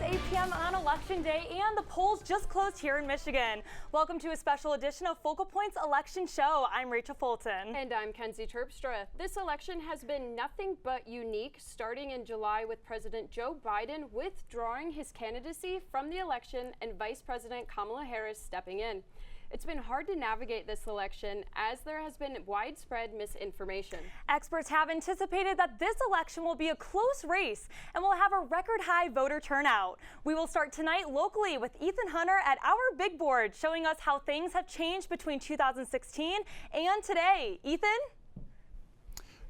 8 p.m. on Election Day, and the polls just closed here in Michigan. Welcome to a special edition of Focal Point's Election Show. I'm Rachel Fulton. And I'm Kenzie Terpstra. This election has been nothing but unique, starting in July with President Joe Biden withdrawing his candidacy from the election and Vice President Kamala Harris stepping in. It's been hard to navigate this election as there has been widespread misinformation. Experts have anticipated that this election will be a close race and will have a record high voter turnout. We will start tonight locally with Ethan Hunter at our big board, showing us how things have changed between 2016 and today. Ethan?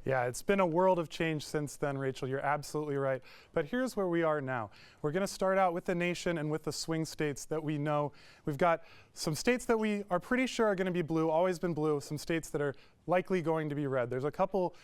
Yeah, it's been a world of change since then, Rachel. You're absolutely right. But here's where we are now. We're going to start out with the nation and with the swing states that we know. We've got some states that we are pretty sure are going to be blue, always been blue, some states that are likely going to be red. There's a couple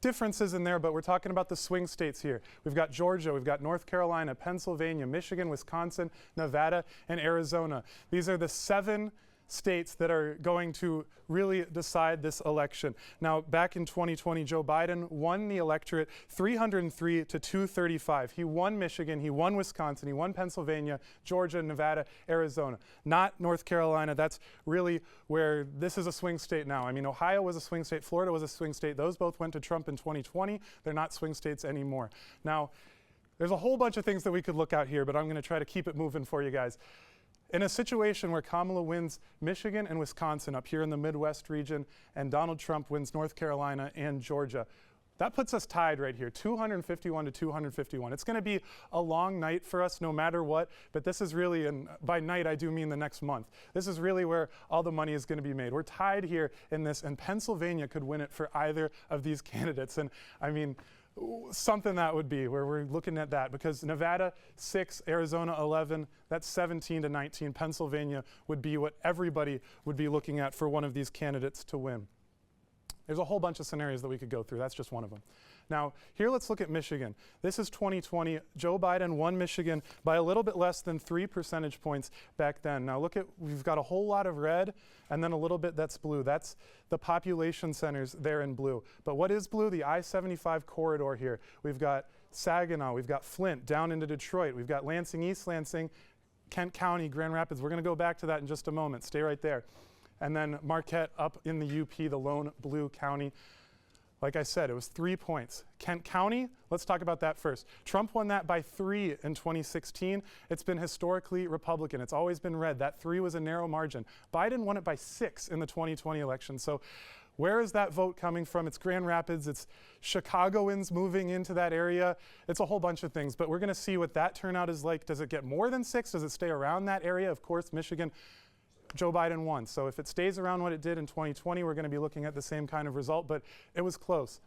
differences in there, but we're talking about the swing states here. We've got Georgia, we've got North Carolina, Pennsylvania, Michigan, Wisconsin, Nevada, and Arizona. These are the 7 states that are going to really decide this election. Now, back in 2020, Joe Biden won the electorate 303 to 235. He won Michigan, he won Wisconsin, he won Pennsylvania, Georgia, Nevada, Arizona. Not North Carolina. That's really where this is a swing state now. I mean, Ohio was a swing state, Florida was a swing state. Those both went to Trump in 2020. They're not swing states anymore. Now, there's a whole bunch of things that we could look at here, but I'm going to try to keep it moving for you guys. In a situation where Kamala wins Michigan and Wisconsin up here in the Midwest region, and Donald Trump wins North Carolina and Georgia, that puts us tied right here, 251 to 251. It's going to be a long night for us no matter what, but this is really, and by night I do mean the next month, this is really where all the money is going to be made. We're tied here in this, and Pennsylvania could win it for either of these candidates. And I mean, something that would be where we're looking at that, because Nevada 6, Arizona 11, that's 17 to 19. Pennsylvania would be what everybody would be looking at for one of these candidates to win. There's a whole bunch of scenarios that we could go through. That's just one of them. Now, here let's look at Michigan. This is 2020. Joe Biden won Michigan by a little bit less than 3 percentage points back then. Now look at, we've got a whole lot of red and then a little bit that's blue. That's the population centers there in blue. But what is blue? The I-75 corridor here. We've got Saginaw, we've got Flint down into Detroit, we've got Lansing, East Lansing, Kent County, Grand Rapids. We're going to go back to that in just a moment. Stay right there. And then Marquette up in the UP, the lone blue county. Like I said, it was 3 points. Kent County, let's talk about that first. Trump won that by 3 in 2016. It's been historically Republican. It's always been red. That 3 was a narrow margin. Biden won it by 6 in the 2020 election. So where is that vote coming from? It's Grand Rapids. It's Chicagoans moving into that area. It's a whole bunch of things. But we're going to see what that turnout is like. Does it get more than 6? Does it stay around that area? Of course, Michigan, Joe Biden won. So if it stays around what it did in 2020, we're going to be looking at the same kind of result, but it was close.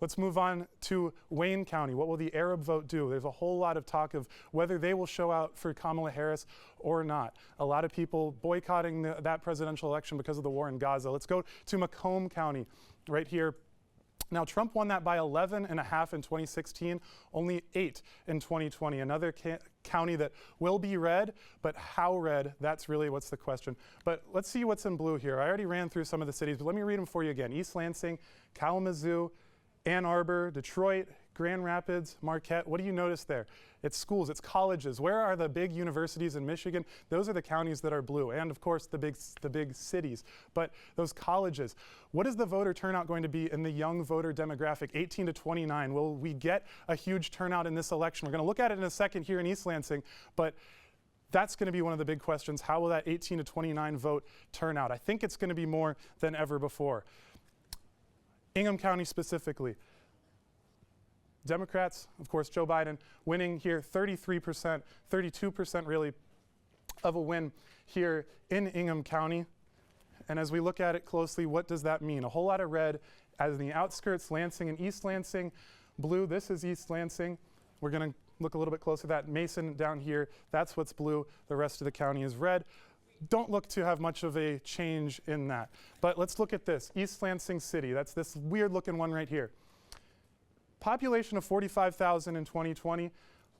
Let's move on to Wayne County. What will the Arab vote do? There's a whole lot of talk of whether they will show out for Kamala Harris or not. A lot of people boycotting that presidential election because of the war in Gaza. Let's go to Macomb County right here. Now, Trump won that by 11.5 in 2016, only 8 in 2020. Another county that will be red, but how red, that's really what's the question. But let's see what's in blue here. I already ran through some of the cities, but let me read them for you again. East Lansing, Kalamazoo, Ann Arbor, Detroit, Grand Rapids, Marquette. What do you notice there? It's schools, it's colleges. Where are the big universities in Michigan? Those are the counties that are blue, and of course the big cities. But those colleges, what is the voter turnout going to be in the young voter demographic, 18 to 29? Will we get a huge turnout in this election? We're going to look at it in a second here in East Lansing, but that's going to be one of the big questions. How will that 18 to 29 vote turn out? I think it's going to be more than ever before. Ingham County specifically. Democrats, of course, Joe Biden winning here 33%, 32% really of a win here in Ingham County. And as we look at it closely, what does that mean? A whole lot of red as in the outskirts, Lansing and East Lansing. Blue, this is East Lansing. We're going to look a little bit closer at that. Mason down here, that's what's blue. The rest of the county is red. Don't look to have much of a change in that. But let's look at this. East Lansing City, that's this weird looking one right here. Population of 45,000 in 2020,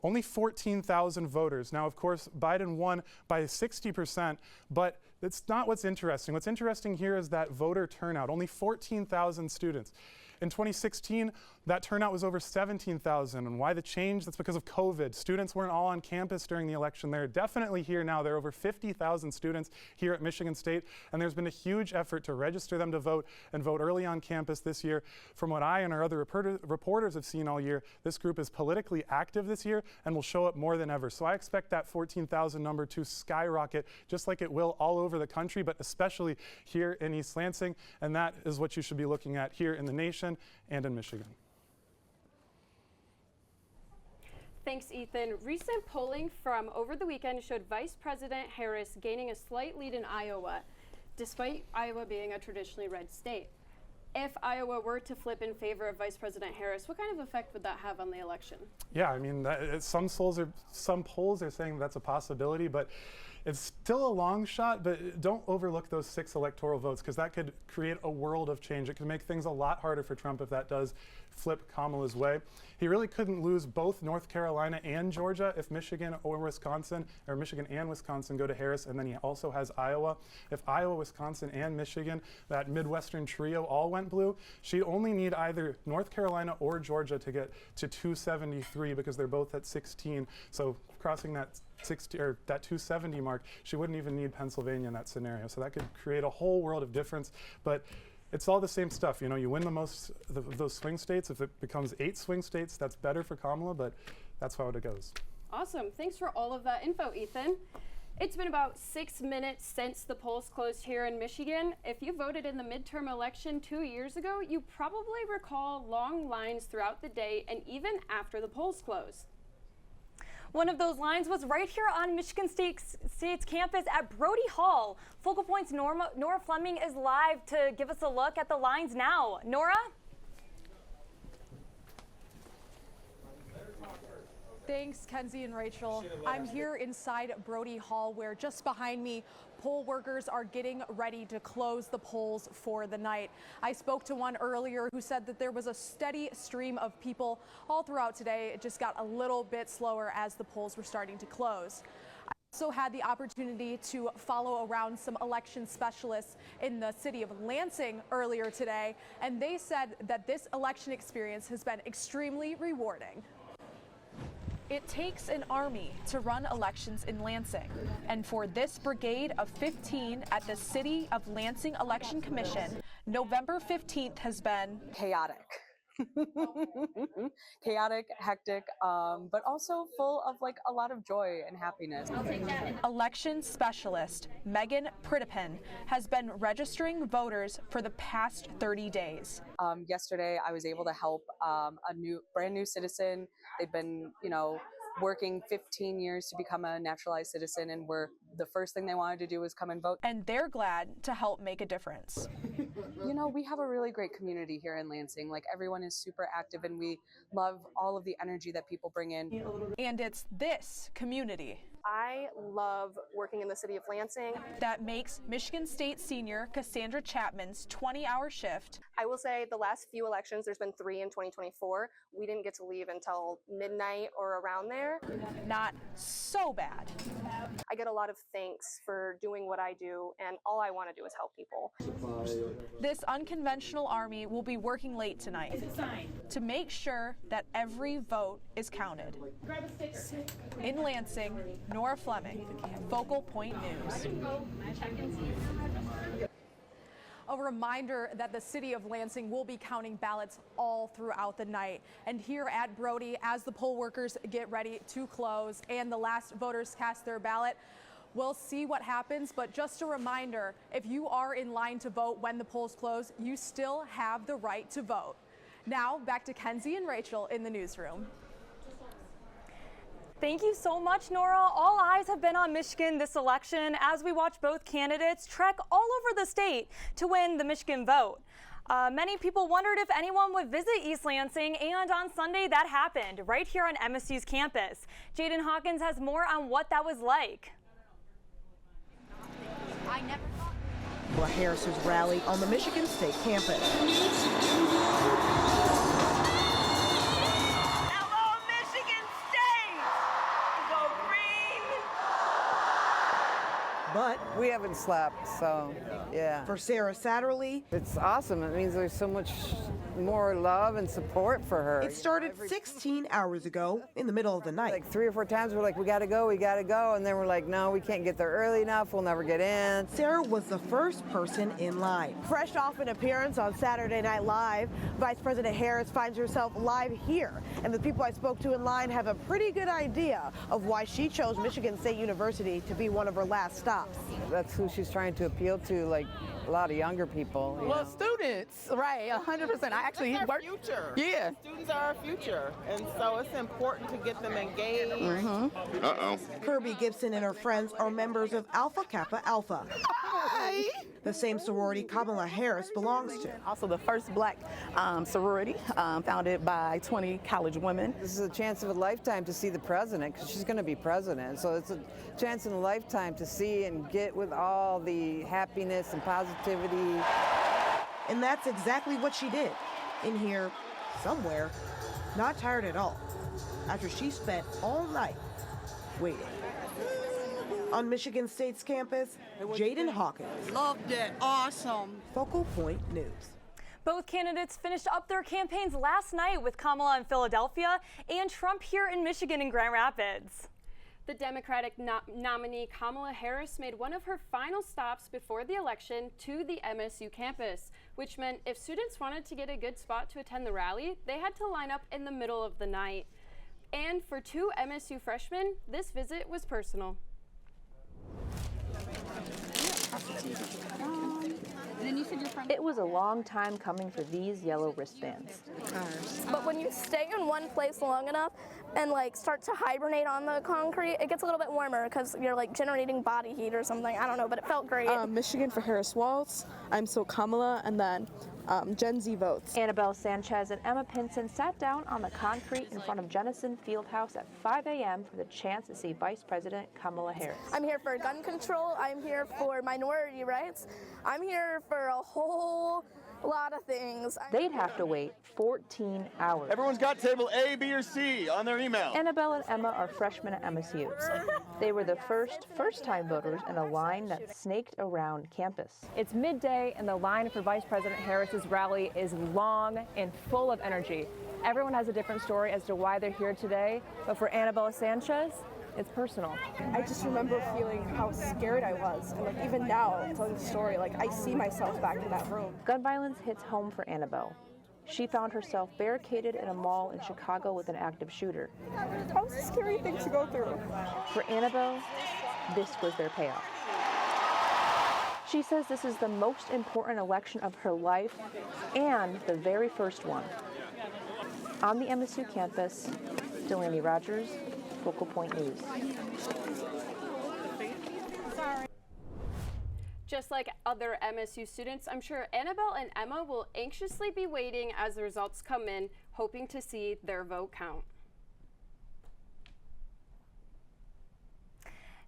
only 14,000 voters. Now, of course, Biden won by 60%, but it's not what's interesting. What's interesting here is that voter turnout, only 14,000 students. In 2016, that turnout was over 17,000. And why the change? That's because of COVID. Students weren't all on campus during the election. They're definitely here now. There are over 50,000 students here at Michigan State, and there's been a huge effort to register them to vote and vote early on campus this year. From what I and our other reporters have seen all year, this group is politically active this year and will show up more than ever. So I expect that 14,000 number to skyrocket, just like it will all over the country, but especially here in East Lansing. And that is what you should be looking at here in the nation and in Michigan. Thanks, Ethan. Recent polling from over the weekend showed Vice President Harris gaining a slight lead in Iowa, despite Iowa being a traditionally red state. If Iowa were to flip in favor of Vice President Harris, what kind of effect would that have on the election? Yeah, I mean, some polls are saying that's a possibility, but it's still a long shot. But don't overlook those 6 electoral votes, because that could create a world of change. It could make things a lot harder for Trump if that does flip Kamala's way. He really couldn't lose both North Carolina and Georgia if Michigan or Wisconsin, or Michigan and Wisconsin go to Harris, and then he also has Iowa. If Iowa, Wisconsin, and Michigan, that Midwestern trio, all went blue, she'd only need either North Carolina or Georgia to get to 273, because they're both at 16. So crossing that 60 or that 270 mark, she wouldn't even need Pennsylvania in that scenario. So that could create a whole world of difference. But it's all the same stuff. You know, you win the most of those swing states. If it becomes 8 swing states, that's better for Kamala, but that's how it goes. Awesome. Thanks for all of that info, Ethan. It's been about 6 minutes since the polls closed here in Michigan. If you voted in the midterm election 2 years ago, you probably recall long lines throughout the day and even after the polls closed. One of those lines was right here on Michigan State's campus at Brody Hall. Focal Point's Nora Fleming is live to give us a look at the lines now. Nora? Thanks, Kenzie and Rachel. I'm here inside Brody Hall, where just behind me, poll workers are getting ready to close the polls for the night. I spoke to one earlier who said that there was a steady stream of people all throughout today. It just got a little bit slower as the polls were starting to close. I also had the opportunity to follow around some election specialists in the city of Lansing earlier today, and they said that this election experience has been extremely rewarding. It takes an army to run elections in Lansing, and for this brigade of 15 at the City of Lansing Election Commission, November 15th has been chaotic. Chaotic, hectic, but also full of like a lot of joy and happiness. Election specialist Megan Pritipin has been registering voters for the past 30 days. Yesterday, I was able to help a brand new citizen. They'd been, working 15 years to become a naturalized citizen, and the first thing they wanted to do was come and vote. And they're glad to help make a difference. We have a really great community here in Lansing. Like, everyone is super active, and we love all of the energy that people bring in. And it's this community I love working in the city of Lansing. that makes Michigan State senior Cassandra Chapman's 20-hour shift I will say the last few elections, there's been 3 in 2024. We didn't get to leave until midnight or around there. not so bad. I get a lot of thanks for doing what I do, and all I want to do is help people. This unconventional army will be working late tonight to make sure that every vote is counted. In Lansing, Nora Fleming, Focal Point News. A reminder that the city of Lansing will be counting ballots all throughout the night. And here at Brody, as the poll workers get ready to close and the last voters cast their ballot, we'll see what happens. But just a reminder, if you are in line to vote when the polls close, you still have the right to vote. Now, back to Kenzie and Rachel in the newsroom. Thank you so much, Nora. All eyes have been on Michigan this election as we watch both candidates trek all over the state to win the Michigan vote. Many people wondered if anyone would visit East Lansing, and on Sunday that happened right here on MSU's campus. Jaden Hawkins has more on what that was like. Harris's rally on the Michigan State campus. But We haven't slept, so yeah. For Sarah Satterley, It's awesome. It means there's so much more love and support for her. it started 16 hours ago in the middle of the night. Like 3 or 4 times we're like, we gotta go, and then we're like, no, we can't get there early enough, we'll never get in. Sarah was the first person in line. Fresh off an appearance on Saturday Night Live, Vice President Harris finds herself live here. And the people I spoke to in line have a pretty good idea of why she chose Michigan State University to be one of her last stops. That's who she's trying to appeal to, like a lot of younger people. You Well, know? students, right, 100%. I actually That's our work. future. Yeah. Students are our future, and so it's important to get them engaged. Kirby Gibson and her friends are members of Alpha Kappa Alpha, Hi. the same sorority Kamala Harris belongs to. Also the first black sorority founded by 20 college women. This is a chance of a lifetime to see the president, because she's going to be president. So it's a chance in a lifetime to see and get with all the happiness and positivity. And that's exactly what she did. In here, somewhere, not tired at all, after she spent all night waiting. On Michigan State's campus, Jaden Hawkins. Loved it. Awesome. Focal Point News. Both candidates finished up their campaigns last night, with Kamala in Philadelphia and Trump here in Michigan in Grand Rapids. The Democratic nominee Kamala Harris made one of her final stops before the election to the MSU campus, which meant if students wanted to get a good spot to attend the rally, they had to line up in the middle of the night. And for 2 MSU freshmen, this visit was personal. It was a long time coming for these yellow wristbands. But when you stay in one place long enough and like start to hibernate on the concrete, it gets a little bit warmer because you're like generating body heat or something. I don't know, but it felt great. Michigan for Harris Waltz. I'm so Kamala, and then Gen Z votes. Annabelle Sanchez and Emma Pinson sat down on the concrete in front of Jennison Fieldhouse at 5 a.m. for the chance to see Vice President Kamala Harris. I'm here for gun control. I'm here for minority rights. I'm here for a whole lot of things. They'd have to wait 14 hours. Everyone's got table A, B, or C on their email. Annabelle and Emma are freshmen at MSU. They were the first-time voters in a line that snaked around campus. It's midday, and the line for Vice President Harris's rally is long and full of energy. Everyone has a different story as to why they're here today, but for Annabelle Sanchez, it's personal. I just remember feeling how scared I was, and like even now, telling the story, like I see myself back in that room. Gun violence hits home for Annabelle. She found herself barricaded in a mall in Chicago with an active shooter. That was a scary thing to go through. For Annabelle, this was their payoff. She says this is the most important election of her life and the very first one. On the MSU campus, Delaney Rogers, Focal Point News. Just like other MSU students, I'm sure Annabelle and Emma will anxiously be waiting as the results come in, hoping to see their vote count.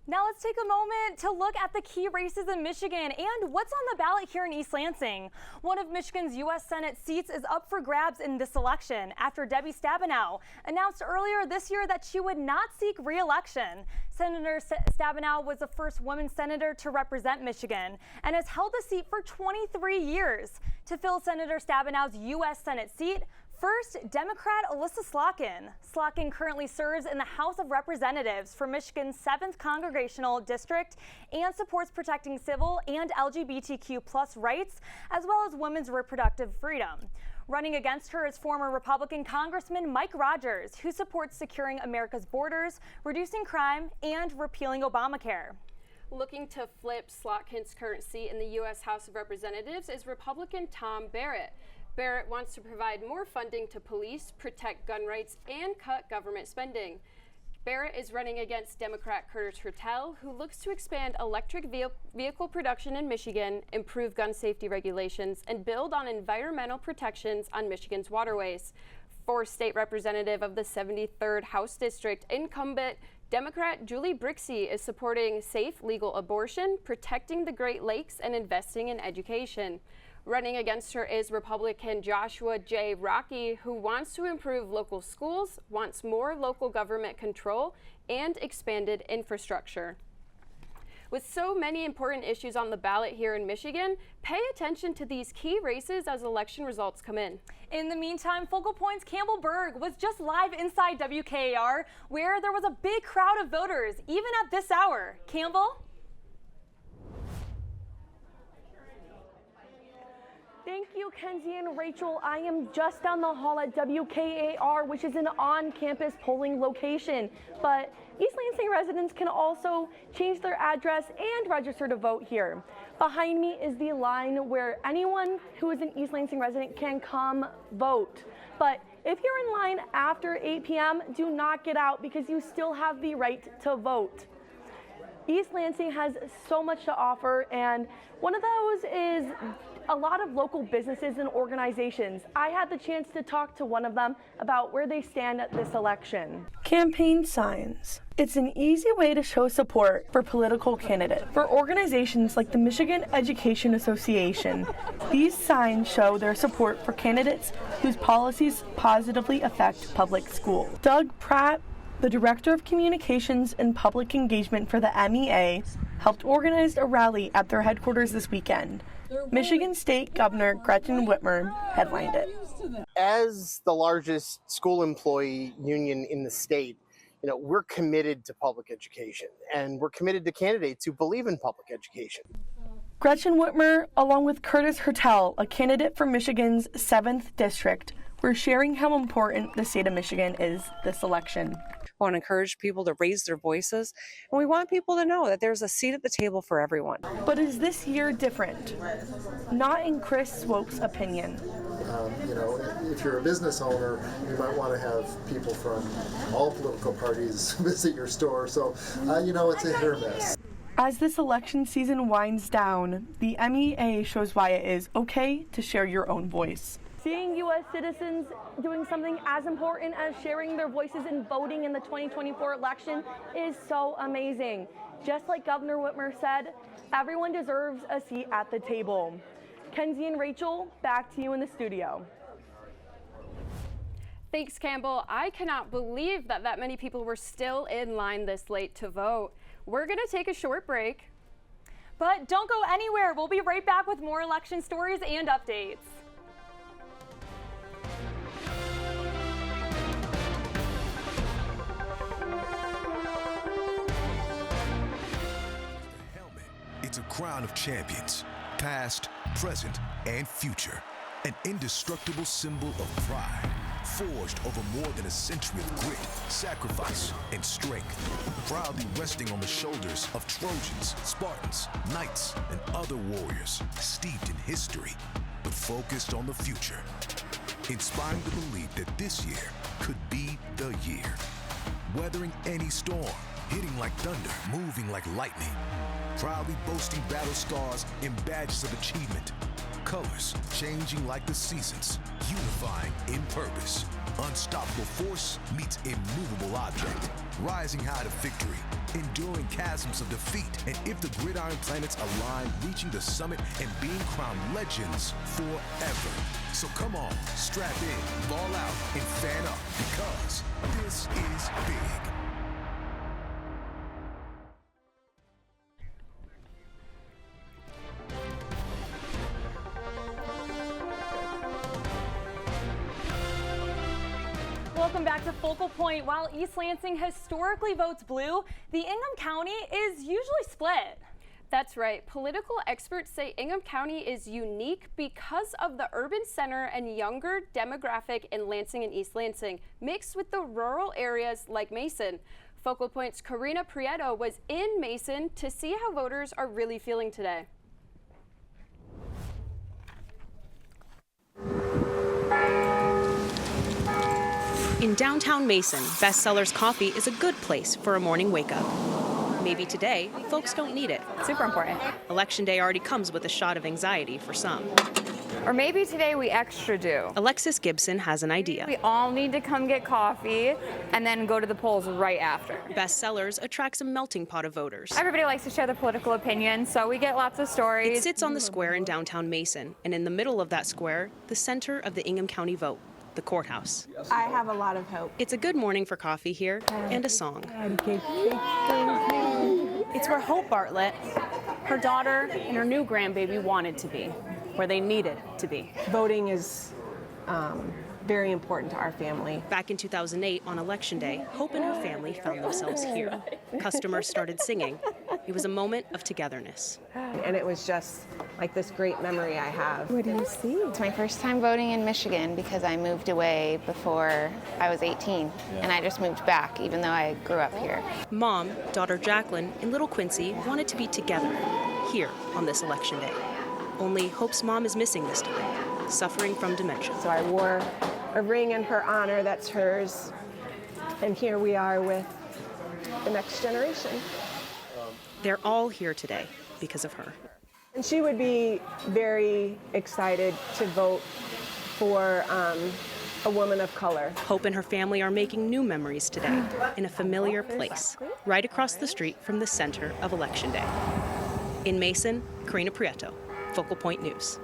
Now let's take a moment to look at the key races in Michigan and what's on the ballot here in East Lansing. One of Michigan's U.S. Senate seats is up for grabs in this election after Debbie Stabenow announced earlier this year that she would not seek re-election. Senator Stabenow was the first woman senator to represent Michigan and has held the seat for 23 years. To fill Senator Stabenow's U.S. Senate seat, first, Democrat Alyssa Slotkin. Slotkin currently serves in the House of Representatives for Michigan's 7th Congressional District and supports protecting civil and LGBTQ+ rights, as well as women's reproductive freedom. Running against her is former Republican Congressman Mike Rogers, who supports securing America's borders, reducing crime, and repealing Obamacare. Looking to flip Slotkin's current seat in the U.S. House of Representatives is Republican Tom Barrett. Barrett wants to provide more funding to police, protect gun rights, and cut government spending. Barrett is running against Democrat Curtis Hertel, who looks to expand electric vehicle production in Michigan, improve gun safety regulations, and build on environmental protections on Michigan's waterways. For state representative of the 73rd House District, incumbent Democrat Julie Brixey is supporting safe, legal abortion, protecting the Great Lakes, and investing in education. Running against her is Republican Joshua J. Rocky, who wants to improve local schools, wants more local government control, and expanded infrastructure. With so many important issues on the ballot here in Michigan, pay attention to these key races as election results come in. In the meantime, Focal Point's Campbell Berg was just live inside WKAR, where there was a big crowd of voters, even at this hour. Campbell? Thank you, Kenzie and Rachel. I am just down the hall at WKAR, which is an on-campus polling location. But East Lansing residents can also change their address and register to vote here. Behind me is the line where anyone who is an East Lansing resident can come vote. But if you're in line after 8 p.m., do not get out because you still have the right to vote. East Lansing has so much to offer, and one of those is a lot of local businesses and organizations. I had the chance to talk to one of them about where they stand at this election. Campaign signs. It's an easy way to show support for political candidates. For organizations like the Michigan Education Association, these signs show their support for candidates whose policies positively affect public schools. Doug Pratt, the Director of Communications and Public Engagement for the MEA, helped organize a rally at their headquarters this weekend. Michigan State Governor Gretchen Whitmer headlined it. As the largest school employee union in the state, we're committed to public education, and we're committed to candidates who believe in public education. Gretchen Whitmer, along with Curtis Hertel, a candidate for Michigan's 7th district, were sharing how important the state of Michigan is this election. I want to encourage people to raise their voices, and we want people to know that there's a seat at the table for everyone. But is this year different? Not in Chris Swope's opinion. If you're a business owner, you might want to have people from all political parties visit your store, so it's a hit or miss. As this election season winds down, the MEA shows why it is okay to share your own voice. Seeing U.S. citizens doing something as important as sharing their voices in voting in the 2024 election is so amazing. Just like Governor Whitmer said, everyone deserves a seat at the table. Kenzie and Rachel, back to you in the studio. Thanks, Campbell. I cannot believe that many people were still in line this late to vote. We're going to take a short break. But don't go anywhere. We'll be right back with more election stories and updates. It's a crown of champions, past, present, and future. An indestructible symbol of pride, forged over more than a century of grit, sacrifice, and strength. Proudly resting on the shoulders of Trojans, Spartans, Knights, and other warriors, steeped in history, but focused on the future. Inspiring the belief that this year could be the year. Weathering any storm, hitting like thunder, moving like lightning. Proudly boasting battle scars and badges of achievement. Colors changing like the seasons, unifying in purpose. Unstoppable force meets immovable object. Rising high to victory, enduring chasms of defeat. And if the gridiron planets align, reaching the summit and being crowned legends forever. So come on, strap in, ball out, and fan up, because this is big. Welcome back to Focal Point. While East Lansing historically votes blue, the Ingham County is usually split. That's right. Political experts say Ingham County is unique because of the urban center and younger demographic in Lansing and East Lansing, mixed with the rural areas like Mason. Focal Point's Karina Prieto was in Mason to see how voters are really feeling today. In downtown Mason, Bestsellers Coffee is a good place for a morning wake-up. Maybe today, folks don't need it. Super important. Election day already comes with a shot of anxiety for some. Or maybe today we extra do. Alexis Gibson has an idea. We all need to come get coffee and then go to the polls right after. Bestsellers attracts a melting pot of voters. Everybody likes to share their political opinions, so we get lots of stories. It sits on the square in downtown Mason, and in the middle of that square, the center of the Ingham County vote. the courthouse. I have a lot of hope. It's a good morning for coffee here and a song. It's where Hope Bartlett, her daughter, and her new grandbaby wanted to be, where they needed to be. Voting is very important to our family. Back in 2008, on Election Day, Hope and her family found themselves here. Customers started singing. It was a moment of togetherness. And it was just like this great memory I have. What do you see? It's my first time voting in Michigan because I moved away before I was 18, and I just moved back even though I grew up here. Mom, daughter Jacqueline, and little Quincy wanted to be together here on this Election Day. Only Hope's mom is missing this time, suffering from dementia. So I wore a ring in her honor that's hers, and here we are with the next generation. They're all here today because of her. And she would be very excited to vote for a woman of color. Hope and her family are making new memories today in a familiar place, right across the street from the center of Election Day. In Mason, Karina Prieto, Focal Point News.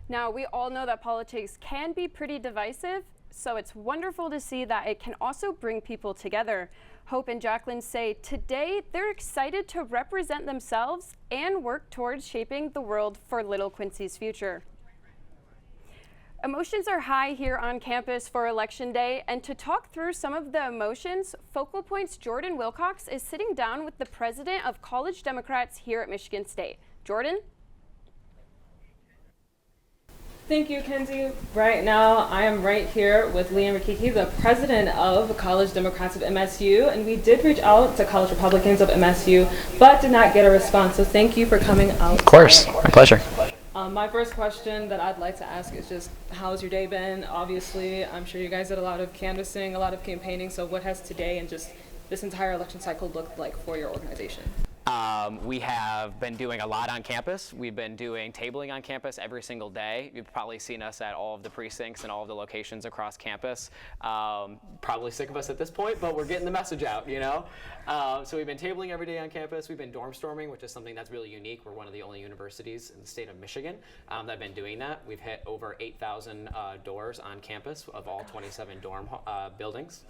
Now, we all know that politics can be pretty divisive, so it's wonderful to see that it can also bring people together. Hope and Jacqueline say today they're excited to represent themselves and work towards shaping the world for little Quincy's future. Emotions are high here on campus for Election Day, and to talk through some of the emotions, Focal Point's Jordan Wilcox is sitting down with the president of College Democrats here at Michigan State. Jordan? Thank you, Kenzie. Right now, I am right here with Liam Rakiki, the president of College Democrats of MSU, and we did reach out to College Republicans of MSU, but did not get a response, so thank you for coming out. Of course, my pleasure. My first question that I'd like to ask is just, how's your day been? Obviously, I'm sure you guys did a lot of canvassing, a lot of campaigning, so what has today and just this entire election cycle looked like for your organization? We have been doing a lot on campus. We've been doing tabling on campus every single day. You've probably seen us at all of the precincts and all of the locations across campus. Probably sick of us at this point, but we're getting the message out, you know? So we've been tabling every day on campus. We've been dorm storming, which is something that's really unique. We're one of the only universities in the state of Michigan that have been doing that. We've hit over 8,000 doors on campus of all 27 dorm buildings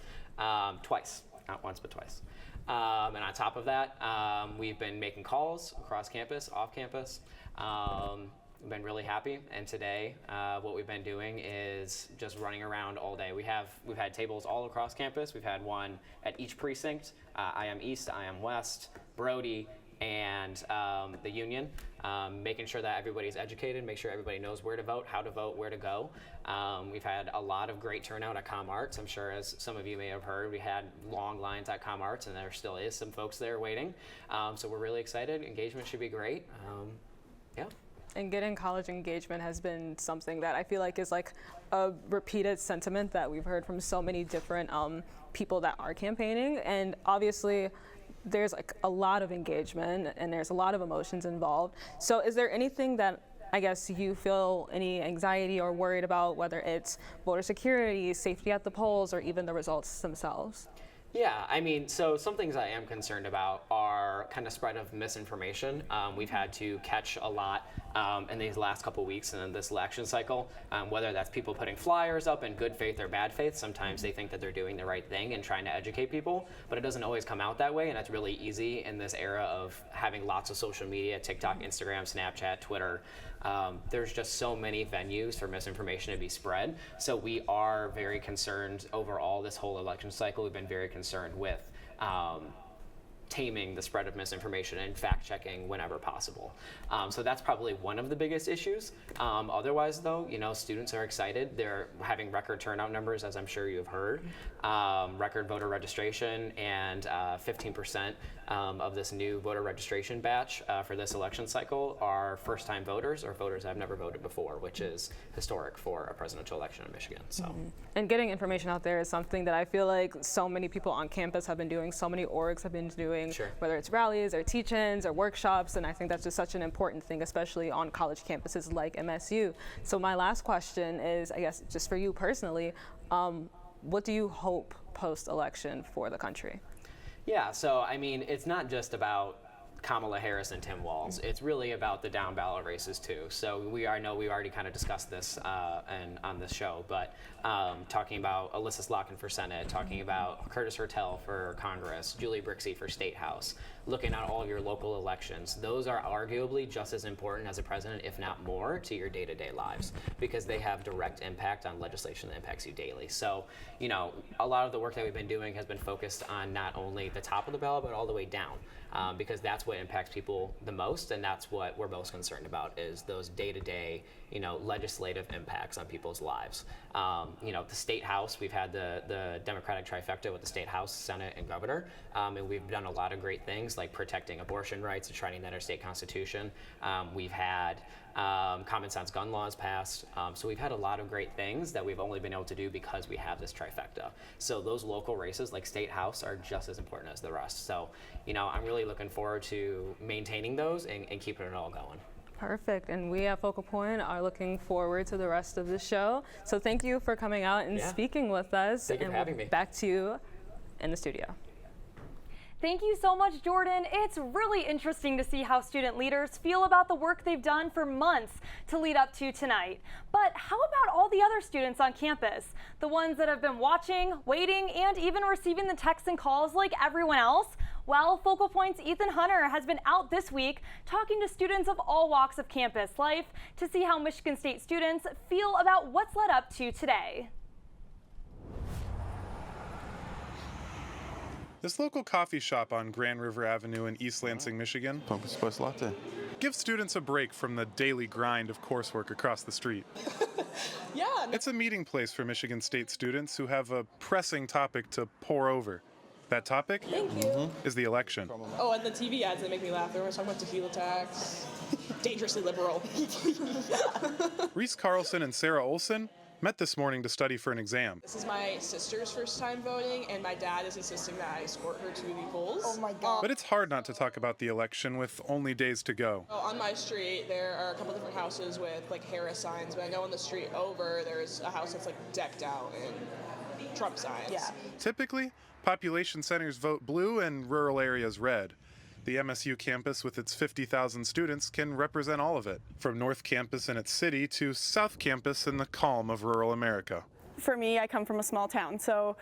twice, not once, but twice. And on top of that, we've been making calls across campus, off campus. We've been really happy. And today, what we've been doing is just running around all day. We've had tables all across campus. We've had one at each precinct. I am East, I am West, Brody, and the Union, making sure that everybody's educated, make sure everybody knows where to vote, how to vote, where to go. We've had a lot of great turnout at ComArts. I'm sure, as some of you may have heard, we had long lines at ComArts, and there still is some folks there waiting. So we're really excited. Engagement should be great. Yeah. And getting college engagement has been something that I feel like is like a repeated sentiment that we've heard from so many different people that are campaigning. And obviously, there's like a lot of engagement and there's a lot of emotions involved. So is there anything that I guess you feel any anxiety or worried about, whether it's voter security, safety at the polls, or even the results themselves? Yeah, I mean, so some things I am concerned about are kind of spread of misinformation. We've had to catch a lot in these last couple weeks and in this election cycle, whether that's people putting flyers up in good faith or bad faith. Sometimes they think that they're doing the right thing and trying to educate people, but it doesn't always come out that way, and that's really easy in this era of having lots of social media, TikTok, Instagram, Snapchat, Twitter. There's just so many venues for misinformation to be spread. So we are very concerned overall this whole election cycle. We've been very concerned with taming the spread of misinformation and fact-checking whenever possible. So that's probably one of the biggest issues. Otherwise, though, you know, students are excited. They're having record turnout numbers, as I'm sure you've heard. Record voter registration, and 15% of this new voter registration batch for this election cycle are first-time voters or voters that have never voted before, which is historic for a presidential election in Michigan. So, And getting information out there is something that I feel like so many people on campus have been doing, so many orgs have been doing, Sure. Whether it's rallies or teach-ins or workshops, and I think that's just such an important thing, especially on college campuses like MSU. So my last question is, I guess, just for you personally, what do you hope post-election for the country? Yeah, so I mean, it's not just about Kamala Harris and Tim Walz. It's really about the down ballot races too. So I know we already kind of discussed this on this show, but talking about Alyssa Slotkin for Senate, talking about Curtis Hertel for Congress, Julie Brixey for State House, looking at all of your local elections. Those are arguably just as important as a president, if not more, to your day-to-day lives, because they have direct impact on legislation that impacts you daily. So, you know, a lot of the work that we've been doing has been focused on not only the top of the ballot, but all the way down. Because that's what impacts people the most, and that's what we're most concerned about, is those day-to-day, you know, legislative impacts on people's lives. You know, the State House, we've had the Democratic trifecta with the State House, Senate, and Governor, and we've done a lot of great things like protecting abortion rights, enshrining that in our state constitution. We've had common sense gun laws passed. So we've had a lot of great things that we've only been able to do because we have this trifecta. So those local races like State House are just as important as the rest. So, you know, I'm really looking forward to maintaining those and keeping it all going. Perfect. And we at Focal Point are looking forward to the rest of the show. So thank you for coming out and speaking with us. Thank you for having me. Back to you in the studio. Thank you so much, Jordan. It's really interesting to see how student leaders feel about the work they've done for months to lead up to tonight. But how about all the other students on campus? The ones that have been watching, waiting, and even receiving the texts and calls like everyone else? Well, Focal Point's Ethan Hunter has been out this week talking to students of all walks of campus life to see how Michigan State students feel about what's led up to today. This local coffee shop on Grand River Avenue in East Lansing, Michigan, Pumpkin spice latte. gives students a break from the daily grind of coursework across the street. It's a meeting place for Michigan State students who have a pressing topic to pour over. That topic is the election. Oh, and the TV ads that make me laugh. They're always talking about tequila tax. Dangerously liberal. Reese Carlson and Sarah Olson met this morning to study for an exam. This is my sister's first time voting, and my dad is insisting that I escort her to the polls. Oh my God. But it's hard not to talk about the election with only days to go. On my street, there are a couple different houses with like Harris signs, but I know on the street over, there's a house that's like decked out in Trump signs. Typically, population centers vote blue and rural areas red. The MSU campus with its 50,000 students can represent all of it, from North Campus in its city to South Campus in the calm of rural America. For me, I come from a small town, so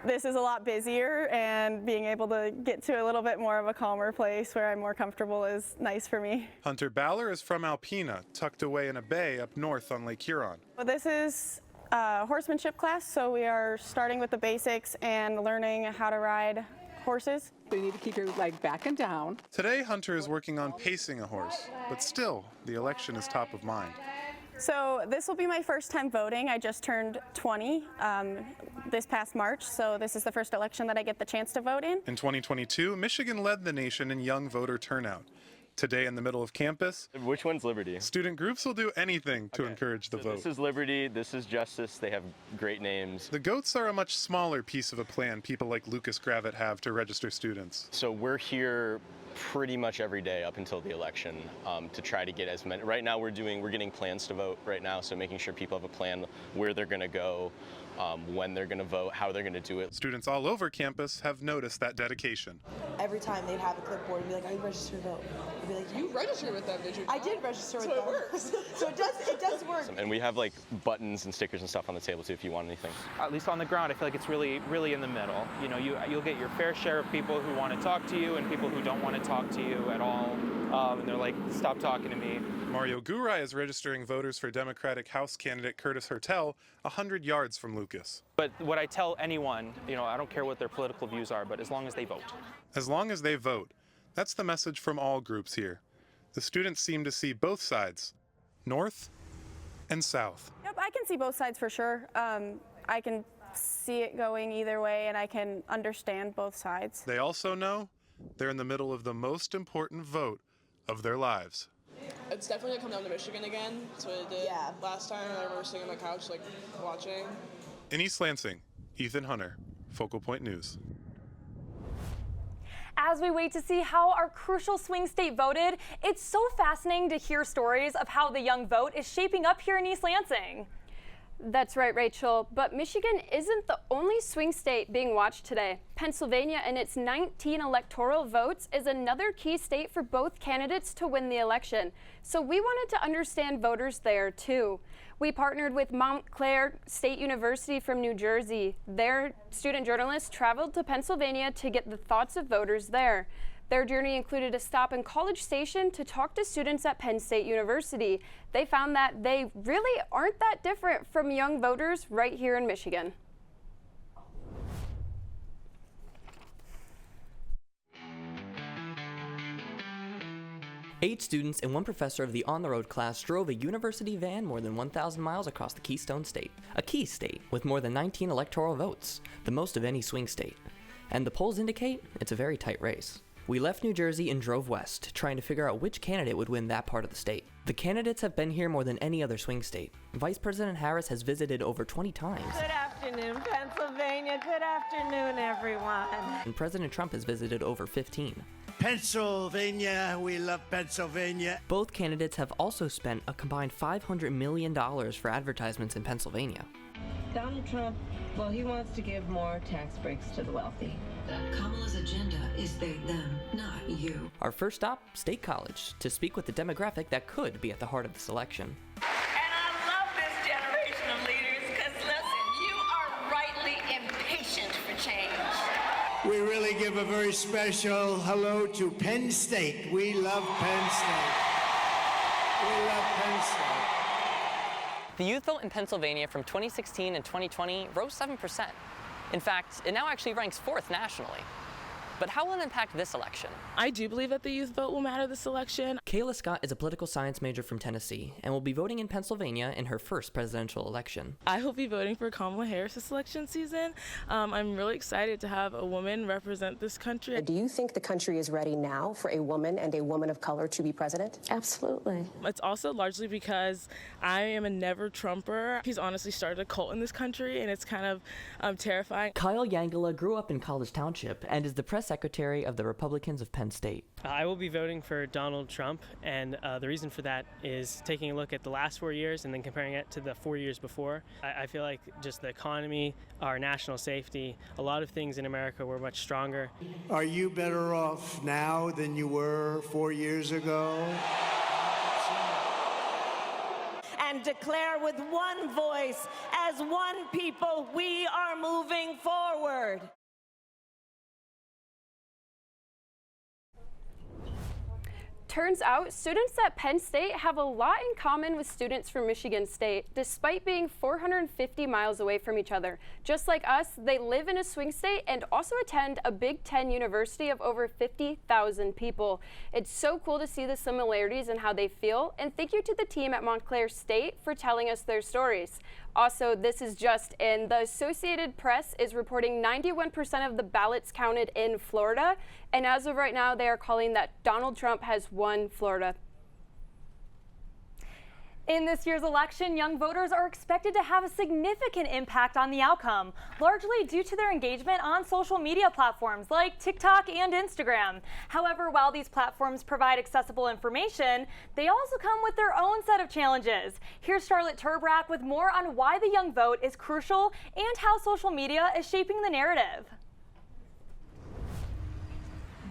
this is a lot busier, and being able to get to a little bit more of a calmer place where I'm more comfortable is nice for me. Hunter Baller is from Alpena, tucked away in a bay up north on Lake Huron. Well, this is a horsemanship class, so we are starting with the basics and learning how to ride horses. So you need to keep your leg back and down. Today, Hunter is working on pacing a horse, but still, the election is top of mind. So this will be my first time voting. I just turned 20 this past March, so this is the first election that I get the chance to vote in. In 2022, Michigan led the nation in young voter turnout. Today in the middle of campus, which one's Liberty? Student groups will do anything to encourage the vote. This is Liberty, this is Justice, they have great names. The goats are a much smaller piece of a plan people like Lucas Gravitt have to register students. So we're here pretty much every day up until the election to try to get as many. Right now we're getting plans to vote right now, so making sure people have a plan where they're going to go, when they're going to vote, how they're going to do it. Students all over campus have noticed that dedication. Every time they'd have a clipboard and be like, "Are you registered to vote?" I'd be like, "You registered with them, did you?" I did register with them. So it works. So it does work. And we have like buttons and stickers and stuff on the table too if you want anything. At least on the ground, I feel like it's really in the middle. You know, you'll get your fair share of people who want to talk to you and people who don't want to talk to you at all. And they're like, "Stop talking to me." Mario Gurai is registering voters for Democratic House candidate Curtis Hertel 100 yards from Lucas. But what I tell anyone, you know, I don't care what their political views are, but as long as they vote. As long as they vote. That's the message from all groups here. The students seem to see both sides, north and south. Yep, I can see both sides for sure. I can see it going either way, and I can understand both sides. They also know they're in the middle of the most important vote of their lives. It's definitely gonna come down to Michigan again. That's what it did last time. I remember sitting on my couch, like, watching. In East Lansing, Ethan Hunter, Focal Point News. As we wait to see how our crucial swing state voted, it's so fascinating to hear stories of how the young vote is shaping up here in East Lansing. That's right, Rachel. But Michigan isn't the only swing state being watched today. Pennsylvania and its 19 electoral votes is another key state for both candidates to win the election. So we wanted to understand voters there too. We partnered with Montclair State University from New Jersey. Their student journalists traveled to Pennsylvania to get the thoughts of voters there. Their journey included a stop in College Station to talk to students at Penn State University. They found that they really aren't that different from young voters right here in Michigan. Eight students and one professor of the on-the-road class drove a university van more than 1,000 miles across the Keystone State, a key state with more than 19 electoral votes, the most of any swing state. And the polls indicate it's a very tight race. We left New Jersey and drove west, trying to figure out which candidate would win that part of the state. The candidates have been here more than any other swing state. Vice President Harris has visited over 20 times. Good afternoon, Pennsylvania. Good afternoon, everyone. And President Trump has visited over 15. Pennsylvania, we love Pennsylvania. Both candidates have also spent a combined $500 million for advertisements in Pennsylvania. Donald Trump, well, he wants to give more tax breaks to the wealthy. Kamala's agenda is they, them, not you. Our first stop, State College, to speak with the demographic that could be at the heart of this election. And I love this generation of leaders because, listen, you are rightly impatient for change. We really give a very special hello to Penn State. We love Penn State. We love Penn State. The youth vote in Pennsylvania from 2016 and 2020 rose 7%. In fact, it now actually ranks 4th nationally. But how will it impact this election? I do believe that the youth vote will matter this election. Kayla Scott is a political science major from Tennessee and will be voting in Pennsylvania in her first presidential election. I will be voting for Kamala Harris this election season. I'm really excited to have a woman represent this country. Do you think the country is ready now for a woman and a woman of color to be president? Absolutely. It's also largely because I am a never Trumper. He's honestly started a cult in this country, and it's kind of terrifying. Kyle Yangala grew up in College Township and is the press secretary of the Republicans of Penn State. I will be voting for Donald Trump, and the reason for that is taking a look at the last 4 years and then comparing it to the 4 years before. I feel like just the economy, our national safety, a lot of things in America were much stronger. Are you better off now than you were 4 years ago? And declare with one voice, as one people, we are moving forward. Turns out, students at Penn State have a lot in common with students from Michigan State, despite being 450 miles away from each other. Just like us, they live in a swing state and also attend a Big Ten university of over 50,000 people. It's so cool to see the similarities in how they feel, and thank you to the team at Montclair State for telling us their stories. Also, this is just in. The Associated Press is reporting 91% of the ballots counted in Florida, and as of right now, they are calling that Donald Trump has won Florida. In this year's election, young voters are expected to have a significant impact on the outcome, largely due to their engagement on social media platforms like TikTok and Instagram. However, while these platforms provide accessible information, they also come with their own set of challenges. Here's Charlotte Turbrack with more on why the young vote is crucial and how social media is shaping the narrative.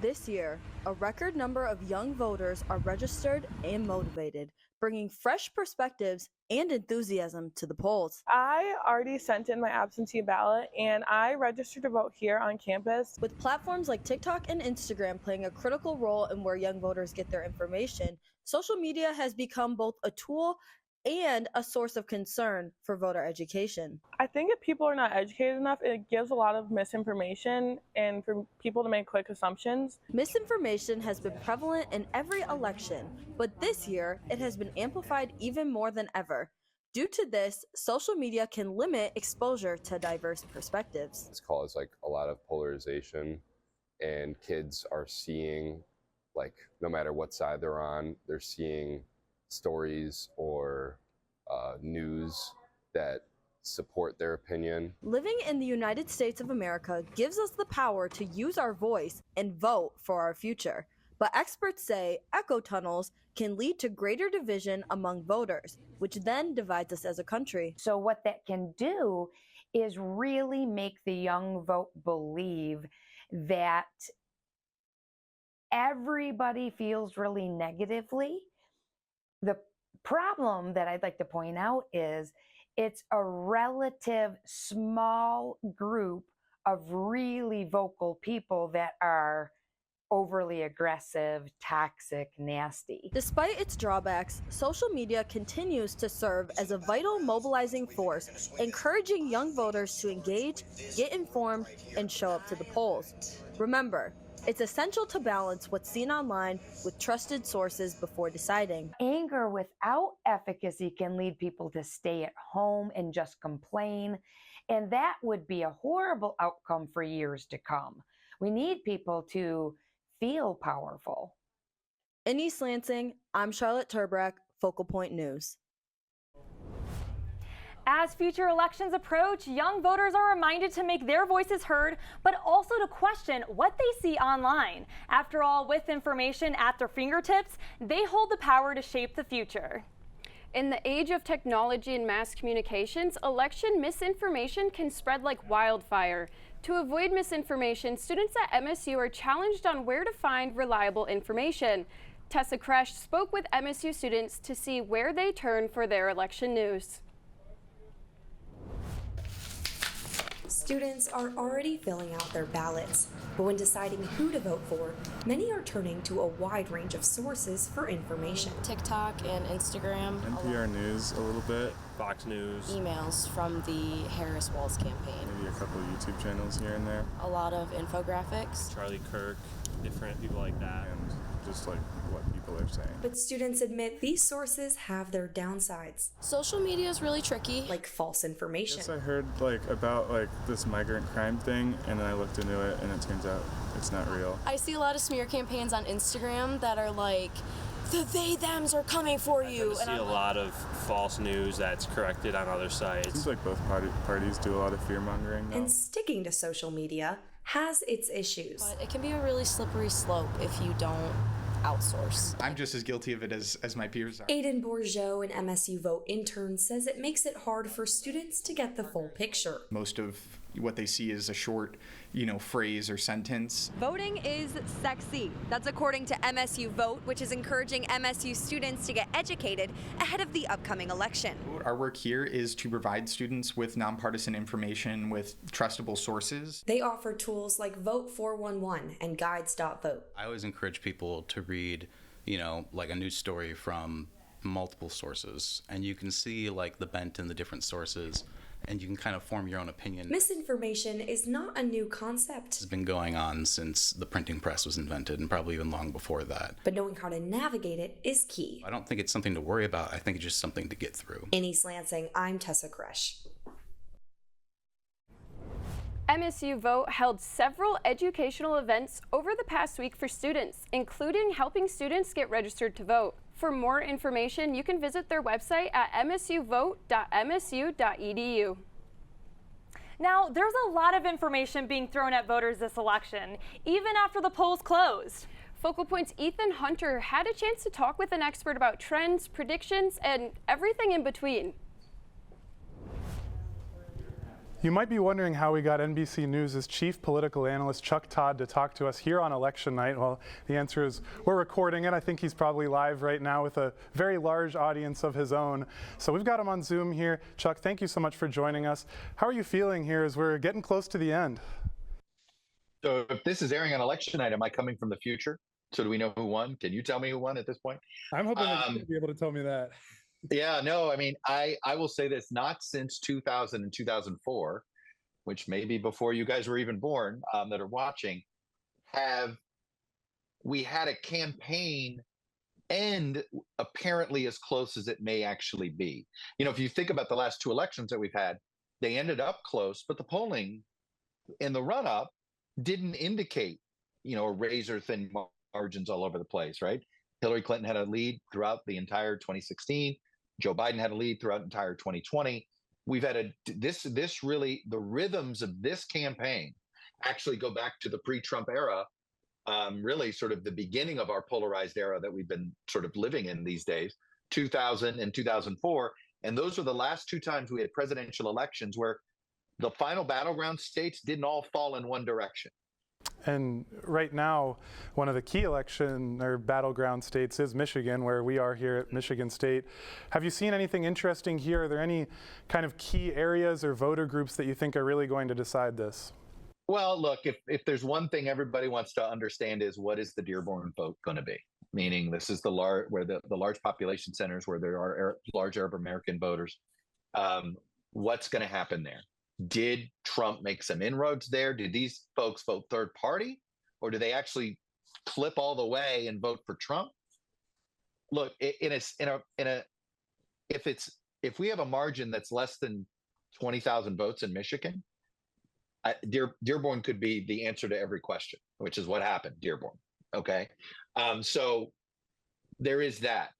This year, a record number of young voters are registered and motivated, bringing fresh perspectives and enthusiasm to the polls. I already sent in my absentee ballot and I registered to vote here on campus. With platforms like TikTok and Instagram playing a critical role in where young voters get their information, social media has become both a tool and a source of concern for voter education. I think if people are not educated enough, it gives a lot of misinformation and for people to make quick assumptions. Misinformation has been prevalent in every election, but this year it has been amplified even more than ever. Due to this, social media can limit exposure to diverse perspectives. It's caused like a lot of polarization, and kids are seeing, like, no matter what side they're on, they're seeing stories or news that support their opinion. Living in the United States of America gives us the power to use our voice and vote for our future. But experts say echo tunnels can lead to greater division among voters, which then divides us as a country. So what that can do is really make the young vote believe that everybody feels really negatively. The problem that I'd like to point out is it's a relative small group of really vocal people that are overly aggressive, toxic, nasty. Despite its drawbacks, social media continues to serve as a vital mobilizing force, encouraging young voters to engage, get informed, and show up to the polls. Remember, it's essential to balance what's seen online with trusted sources before deciding. Anger without efficacy can lead people to stay at home and just complain, and that would be a horrible outcome for years to come. We need people to feel powerful. In East Lansing, I'm Charlotte Turbrack, Focal Point News. As future elections approach, young voters are reminded to make their voices heard, but also to question what they see online. After all, with information at their fingertips, they hold the power to shape the future. In the age of technology and mass communications, election misinformation can spread like wildfire. To avoid misinformation, students at MSU are challenged on where to find reliable information. Tessa Kresh spoke with MSU students to see where they turn for their election news. Students are already filling out their ballots, but when deciding who to vote for, many are turning to a wide range of sources for information. TikTok and Instagram. NPR News a little bit. Fox News. Emails from the Harris Walz campaign. Maybe a couple YouTube channels here and there. A lot of infographics. Charlie Kirk, different people like that. And just like what people are saying. But students admit these sources have their downsides. Social media is really tricky. Like false information. Yes, I heard about this migrant crime thing, and then I looked into it, and it turns out it's not real. I see a lot of smear campaigns on Instagram that are like, the they-thems are coming for you. I see a lot of false news that's corrected on other sites. It seems like both parties do a lot of fear-mongering now. And sticking to social media has its issues. But it can be a really slippery slope if you don't outsource. I'm just as guilty of it as my peers are. Aiden Bourgeot, an MSU Vote intern, says it makes it hard for students to get the full picture. Most of what they see is a short, phrase or sentence. Voting is sexy. That's according to MSU Vote, which is encouraging MSU students to get educated ahead of the upcoming election. Our work here is to provide students with nonpartisan information with trustable sources. They offer tools like Vote 411 and guides.vote. I always encourage people to read, like a news story from multiple sources, and you can see the bent in the different sources, and you can kind of form your own opinion. Misinformation is not a new concept. It's been going on since the printing press was invented, and probably even long before that. But knowing how to navigate it is key. I don't think it's something to worry about. I think it's just something to get through. In East Lansing, I'm Tessa Kresh. MSU Vote held several educational events over the past week for students, including helping students get registered to vote. For more information, you can visit their website at msuvote.msu.edu. Now, there's a lot of information being thrown at voters this election, even after the polls closed. Focal Point's Ethan Hunter had a chance to talk with an expert about trends, predictions, and everything in between. You might be wondering how we got NBC News' chief political analyst Chuck Todd to talk to us here on election night. Well, the answer is we're recording it. I think he's probably live right now with a very large audience of his own. So we've got him on Zoom here. Chuck, thank you so much for joining us. How are you feeling here as we're getting close to the end? So if this is airing on election night, am I coming from the future? So do we know who won? Can you tell me who won at this point? I'm hoping that you'll be able to tell me that. Yeah, no, I mean, I will say this, not since 2000 and 2004, which may be before you guys were even born, that are watching, have we had a campaign end apparently as close as it may actually be. If you think about the last two elections that we've had, they ended up close, but the polling in the run-up didn't indicate, a razor-thin margins all over the place, right? Hillary Clinton had a lead throughout the entire 2016. Joe Biden had a lead throughout entire 2020. We've had this really, the rhythms of this campaign actually go back to the pre-Trump era really sort of the beginning of our polarized era that we've been sort of living in these days, 2000 and 2004. And those were the last two times we had presidential elections where the final battleground states didn't all fall in one direction. And right now, one of the key election or battleground states is Michigan, where we are here at Michigan State. Have you seen anything interesting here? Are there any kind of key areas or voter groups that you think are really going to decide this? Well, look, if there's one thing everybody wants to understand is what is the Dearborn vote going to be? Meaning this is the large population centers where there are large Arab American voters. What's going to happen there? Did Trump make some inroads there? Did these folks vote third party, or do they actually flip all the way and vote for Trump? Look, if we have a margin that's less than 20,000 votes in Michigan, Dearborn could be the answer to every question, which is what happened, Dearborn. Okay, so there is that.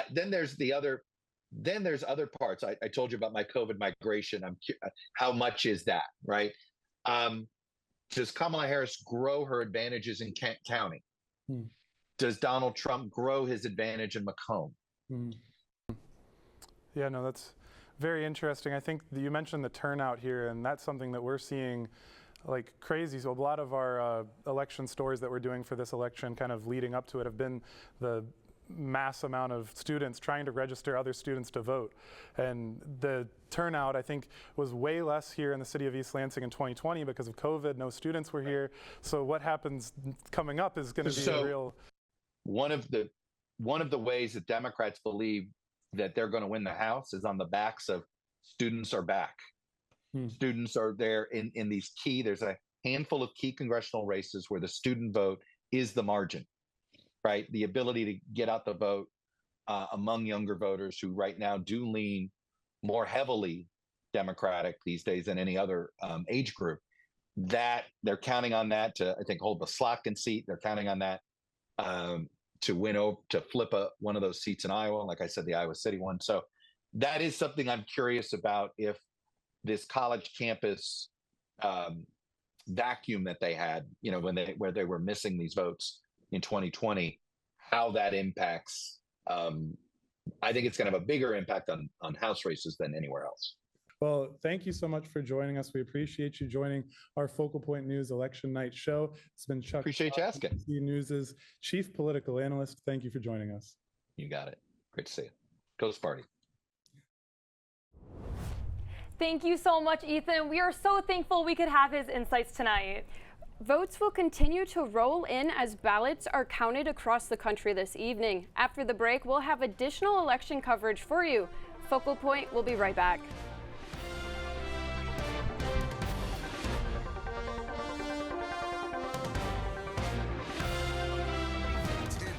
Then there's other parts. I told you about my COVID migration. How much is that, right? Does Kamala Harris grow her advantages in Kent County? Does Donald Trump grow his advantage in Macomb? Yeah, no, that's very interesting. I think you mentioned the turnout here, and that's something that we're seeing like crazy. So a lot of our election stories that we're doing for this election kind of leading up to it have been the mass amount of students trying to register other students to vote. And the turnout, I think, was way less here in the city of East Lansing in 2020 because of COVID. No students were here. So what happens coming up is going to be a real... One of the ways that Democrats believe that they're going to win the House is on the backs of students are back. Students are there in these there's a handful of key congressional races where the student vote is the margin, right? The ability to get out the vote among younger voters who right now do lean more heavily Democratic these days than any other age group. That they're counting on that to, I think, hold the Slotkin seat. They're counting on that to win over, to flip one of those seats in Iowa. Like I said, the Iowa City one. So that is something I'm curious about, if this college campus vacuum that they had, where they were missing these votes in 2020, how that impacts. I think it's going to have a bigger impact on House races than anywhere else. Well, thank you so much for joining us. We appreciate you joining our Focal Point News Election Night show. It's been Chuck. Appreciate you asking. NBC News' chief political analyst. Thank you for joining us. You got it. Great to see you. Go Sparty. Thank you so much, Ethan. We are so thankful we could have his insights tonight. Votes will continue to roll in as ballots are counted across the country this evening. After the break, we'll have additional election coverage for you. Focal Point will be right back.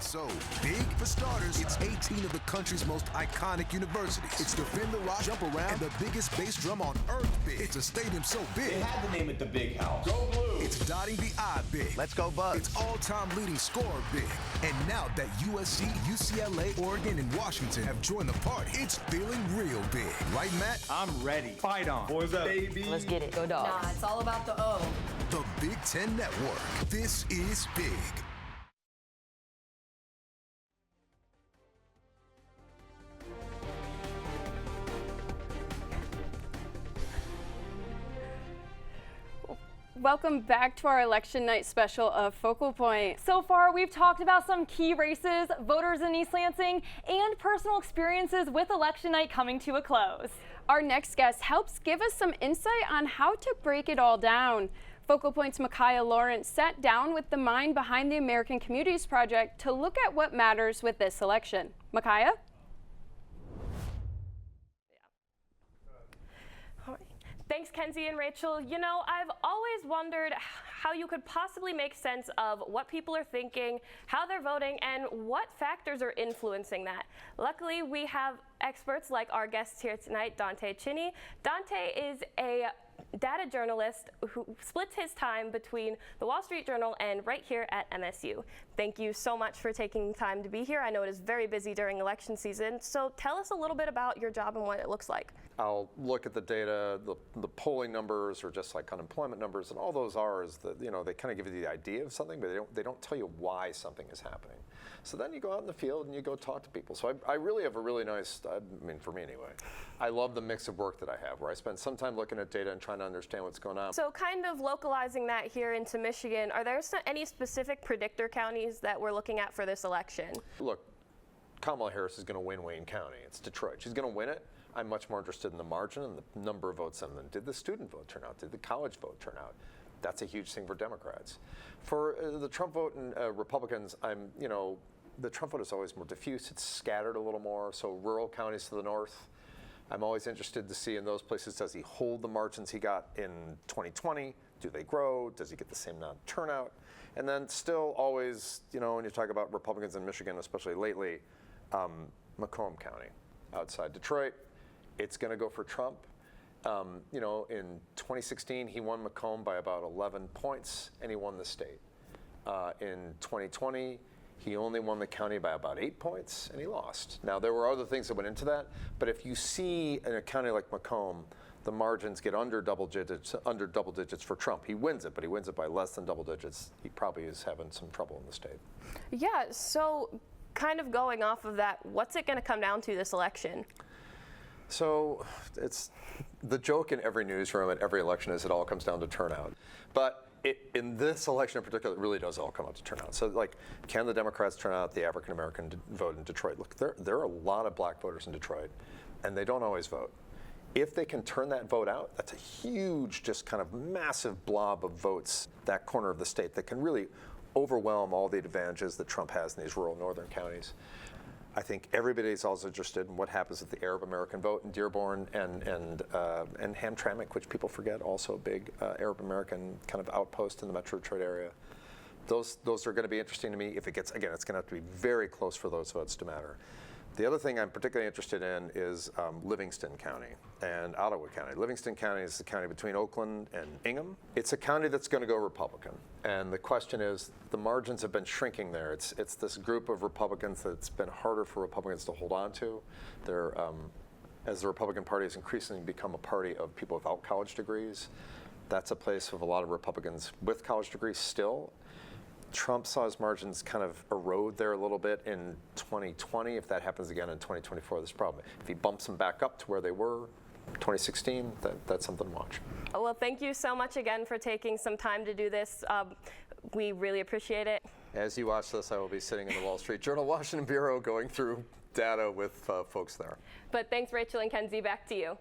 So big for starters, it's 18 of the country's most iconic universities. It's Defend the Rock, Jump Around, and the biggest bass drum on earth big. It's a stadium so big. They had to name it the Big House. Go Blue. It's dotting the I big. Let's go Bucks. It's all-time leading scorer big. And now that USC, UCLA, Oregon, and Washington have joined the party, it's feeling real big. Right, Matt? I'm ready. Fight on. Boys up. Baby. Let's get it. Go Dogs. Nah, it's all about the O. The Big Ten Network. This is big. Welcome back to our election night special of Focal Point. So far, we've talked about some key races, voters in East Lansing, and personal experiences with election night coming to a close. Our next guest helps give us some insight on how to break it all down. Focal Point's Micaiah Lawrence sat down with the mind behind the American Communities Project to look at what matters with this election. Micaiah? Thanks, Kenzie and Rachel. You know, I've always wondered how you could possibly make sense of what people are thinking, how they're voting, and what factors are influencing that. Luckily, we have experts like our guest here tonight, Dante Chinney. Dante is a data journalist who splits his time between the Wall Street Journal and right here at MSU. Thank you so much for taking time to be here. I know it is very busy during election season, so tell us a little bit about your job and what it looks like. I'll look at the data, the polling numbers, or just like unemployment numbers, and all those are is that, you know, they kind of give you the idea of something, but they don't tell you why something is happening. So then you go out in the field and you go talk to people. So I really have a really nice, I mean, for me anyway, I love the mix of work that I have, where I spend some time looking at data and trying to understand what's going on. So kind of localizing that here into Michigan, are there any specific predictor counties that we're looking at for this election? Look, Kamala Harris is going to win Wayne County. It's Detroit. She's going to win it. I'm much more interested in the margin and the number of votes on them. Did the student vote turn out? Did the college vote turn out? That's a huge thing for Democrats. For the Trump vote and Republicans, the Trump vote is always more diffuse. It's scattered a little more. So rural counties to the north, I'm always interested to see in those places, does he hold the margins he got in 2020? Do they grow? Does he get the same turnout? And then still always, when you talk about Republicans in Michigan, especially lately, Macomb County outside Detroit, it's going to go for Trump. In 2016, he won Macomb by about 11 points, and he won the state. In 2020, he only won the county by about 8 points, and he lost. Now, there were other things that went into that, but if you see in a county like Macomb, the margins get under double digits for Trump. He wins it, but he wins it by less than double digits. He probably is having some trouble in the state. Yeah, so kind of going off of that, what's it going to come down to this election? So it's the joke in every newsroom at every election is it all comes down to turnout. But in this election in particular, it really does all come out to turnout. So, like, can the Democrats turn out the African-American vote in Detroit? Look, there are a lot of black voters in Detroit, and they don't always vote. If they can turn that vote out, that's a huge, just kind of massive blob of votes, that corner of the state, that can really overwhelm all the advantages that Trump has in these rural northern counties. I think everybody's also interested in what happens with the Arab American vote in Dearborn and Hamtramck, which people forget, also a big Arab American kind of outpost in the Metro Detroit area. Those are going to be interesting to me. If it gets, again, it's going to have to be very close for those votes to matter. The other thing I'm particularly interested in is Livingston County and Ottawa County. Livingston County is the county between Oakland and Ingham. It's a county that's going to go Republican. And the question is, the margins have been shrinking there. It's this group of Republicans that's been harder for Republicans to hold on to. They're, as the Republican Party has increasingly become a party of people without college degrees, that's a place with a lot of Republicans with college degrees still. Trump saw his margins kind of erode there a little bit in 2020. If that happens again in 2024, there's a problem. If he bumps them back up to where they were 2016, that's something to watch. Well, thank you so much again for taking some time to do this. We really appreciate it. As you watch this, I will be sitting in the Wall Street Journal Washington Bureau going through data with folks there. But thanks, Rachel and Kenzie. Back to you.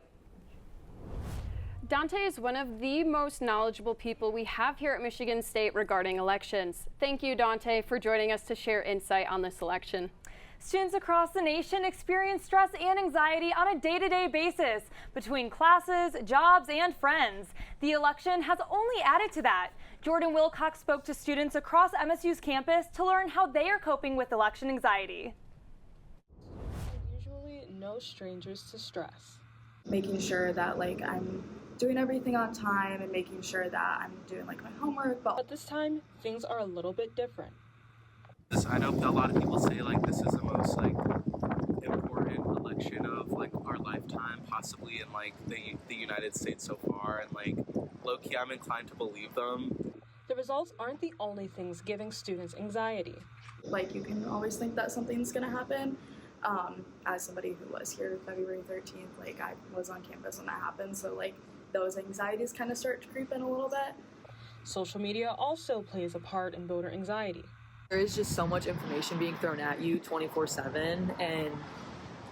Dante is one of the most knowledgeable people we have here at Michigan State regarding elections. Thank you, Dante, for joining us to share insight on this election. Students across the nation experience stress and anxiety on a day-to-day basis between classes, jobs, and friends. The election has only added to that. Jordan Wilcox spoke to students across MSU's campus to learn how they are coping with election anxiety. Usually no strangers to stress. Making sure that I'm doing everything on time and making sure that I'm doing my homework. But this time, things are a little bit different. I know a lot of people say this is the most important election of our lifetime, possibly in the United States so far, and low-key I'm inclined to believe them. The results aren't the only things giving students anxiety. You can always think that something's gonna happen. As somebody who was here February 13th, I was on campus when that happened, so those anxieties kind of start to creep in a little bit. Social media also plays a part in voter anxiety. There is just so much information being thrown at you 24/7, and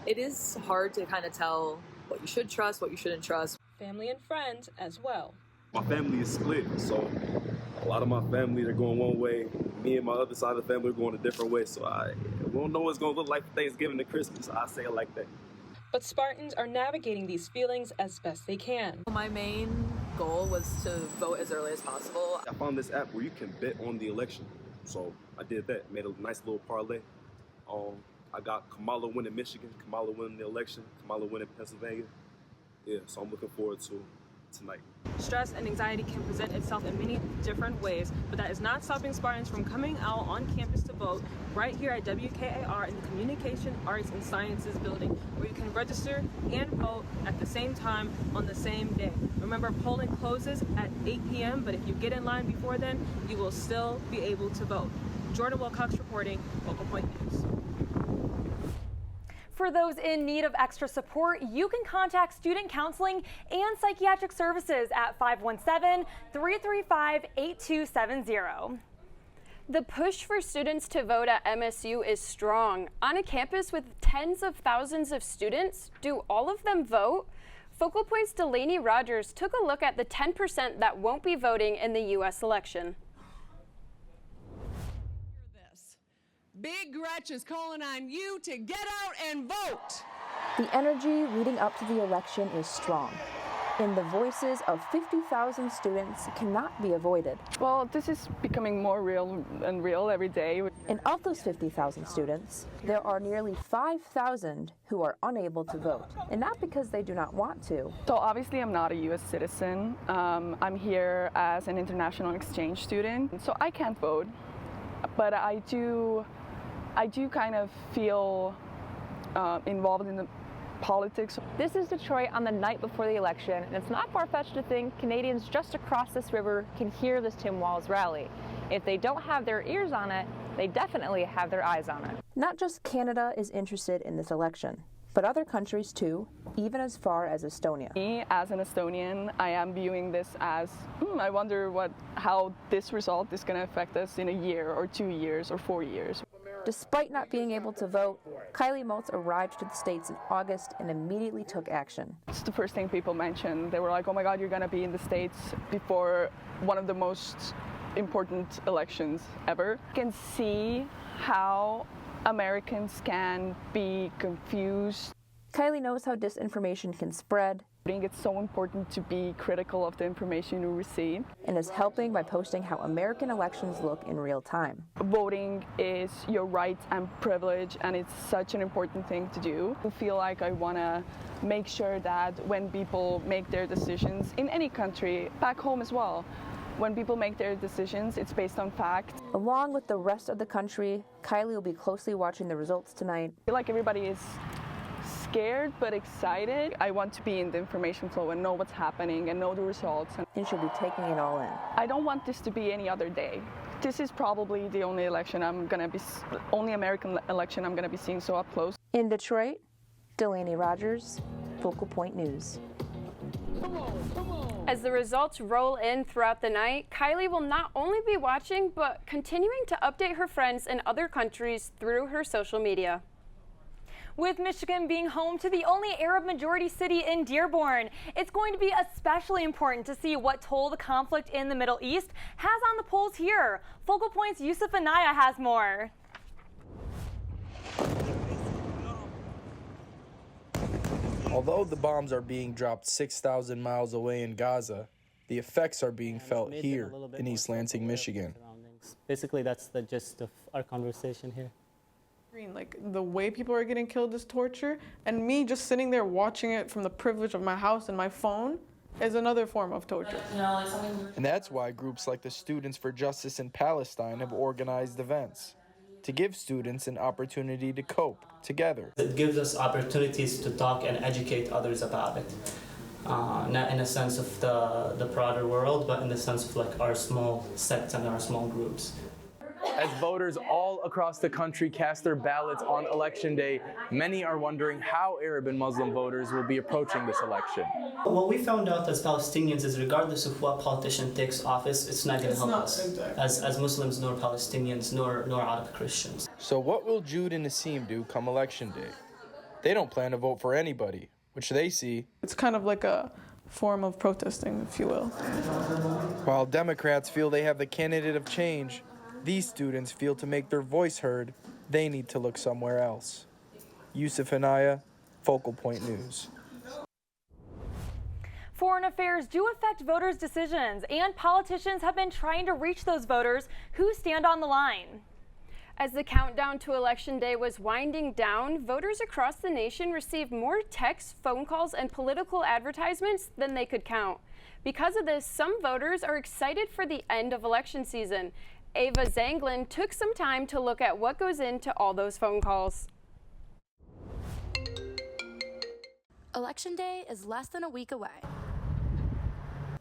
it is hard to kind of tell what you should trust, what you shouldn't trust. Family and friends as well. My family is split, so a lot of my family, they're going one way. Me and my other side of the family are going a different way, so we don't know what it's going to look like for Thanksgiving and Christmas. I say it like that. But Spartans are navigating these feelings as best they can. My main goal was to vote as early as possible. I found this app where you can bet on the election, so I did that. Made a nice little parlay. I got Kamala winning Michigan, Kamala winning the election, Kamala winning Pennsylvania. Yeah, so I'm looking forward to tonight. Stress and anxiety can present itself in many different ways, but that is not stopping Spartans from coming out on campus to vote right here at WKAR in the Communication, Arts, and Sciences building, where you can register and vote at the same time on the same day. Remember, polling closes at 8 p.m., but if you get in line before then, you will still be able to vote. Jordan Wilcox reporting, Focal Point News. For those in need of extra support, you can contact Student Counseling and Psychiatric Services at 517-335-8270. The push for students to vote at MSU is strong. On a campus with tens of thousands of students, do all of them vote? Focal Point's Delaney Rogers took a look at the 10% that won't be voting in the U.S. election. Big Gretch is calling on you to get out and vote. The energy leading up to the election is strong, and the voices of 50,000 students cannot be avoided. Well, this is becoming more real and real every day. And of those 50,000 students, there are nearly 5,000 who are unable to vote, and not because they do not want to. So obviously I'm not a U.S. citizen. I'm here as an international exchange student, so I can't vote, but I do kind of feel involved in the politics. This is Detroit on the night before the election, and it's not far-fetched to think Canadians just across this river can hear this Tim Walz rally. If they don't have their ears on it, they definitely have their eyes on it. Not just Canada is interested in this election, but other countries too, even as far as Estonia. Me, as an Estonian, I am viewing this as, I wonder how this result is going to affect us in a year or 2 years or 4 years. Despite not being able to vote, Kylie Motes arrived to the States in August and immediately took action. It's the first thing people mentioned. They were like, oh my God, you're going to be in the States before one of the most important elections ever. You can see how Americans can be confused. Kylie knows how disinformation can spread. I think it's so important to be critical of the information you receive. And is helping by posting how American elections look in real time. Voting is your right and privilege, and it's such an important thing to do. I feel like I want to make sure that when people make their decisions in any country, back home as well, when people make their decisions, it's based on fact. Along with the rest of the country, Kylie will be closely watching the results tonight. I feel like everybody is scared but excited. I want to be in the information flow and know what's happening and know the results. And she'll be taking it all in. I don't want this to be any other day. This is probably the only election only American election I'm gonna be seeing so up close. In Detroit, Delaney Rogers, Focal Point News. As the results roll in throughout the night, Kylie will not only be watching, but continuing to update her friends in other countries through her social media. With Michigan being home to the only Arab majority city in Dearborn, it's going to be especially important to see what toll the conflict in the Middle East has on the polls here. Focal Point's Yusuf Anaya has more. Although the bombs are being dropped 6,000 miles away in Gaza, the effects are being felt here in East Lansing, Michigan. Basically, that's the gist of our conversation here. Like, the way people are getting killed is torture, and me just sitting there watching it from the privilege of my house and my phone is another form of torture. And that's why groups like the Students for Justice in Palestine have organized events to give students an opportunity to cope together. It gives us opportunities to talk and educate others about it. Not in a sense of the broader world, but in the sense of like our small sects and our small groups. As voters all across the country cast their ballots on Election Day, many are wondering how Arab and Muslim voters will be approaching this election. What we found out as Palestinians is regardless of what politician takes office, it's not going to help us as Muslims, nor Palestinians, nor Arab Christians. So what will Jude and Nassim do come Election Day? They don't plan to vote for anybody, which they see. It's kind of like a form of protesting, if you will. While Democrats feel they have the candidate of change, these students feel to make their voice heard, they need to look somewhere else. Yusuf Anaya, Focal Point News. Foreign affairs do affect voters' decisions, and politicians have been trying to reach those voters who stand on the line. As the countdown to Election Day was winding down, voters across the nation received more texts, phone calls, and political advertisements than they could count. Because of this, some voters are excited for the end of election season. Ava Zanglin took some time to look at what goes into all those phone calls. Election day is less than a week away.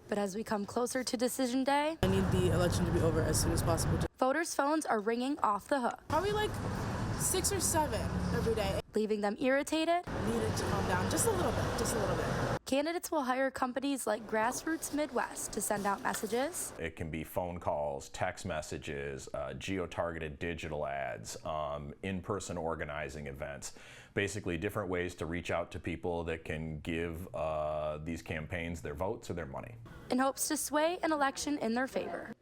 But as we come closer to decision day, I need the election to be over as soon as possible. voters' phones are ringing off the hook. Probably like 6 or 7 every day. Leaving them irritated. Needed to calm down just a little bit, just a little bit. Candidates will hire companies like Grassroots Midwest to send out messages. It can be phone calls, text messages, geo-targeted digital ads, in-person organizing events. Basically different ways to reach out to people that can give these campaigns their votes or their money. In hopes to sway an election in their favor.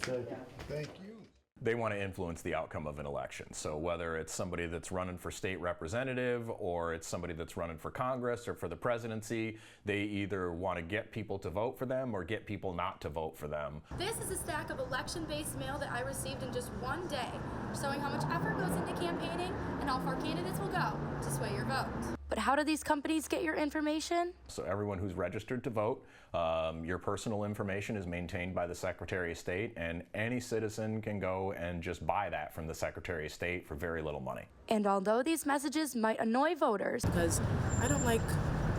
Good. Thank you. They want to influence the outcome of an election. So whether it's somebody that's running for state representative or it's somebody that's running for Congress or for the presidency, they either want to get people to vote for them or get people not to vote for them. This is a stack of election-based mail that I received in just one day, showing how much effort goes into campaigning and how far candidates will go to sway your vote. But how do these companies get your information? So everyone who's registered to vote, your personal information is maintained by the Secretary of State, and any citizen can go and just buy that from the Secretary of State for very little money. And although these messages might annoy voters, because I don't like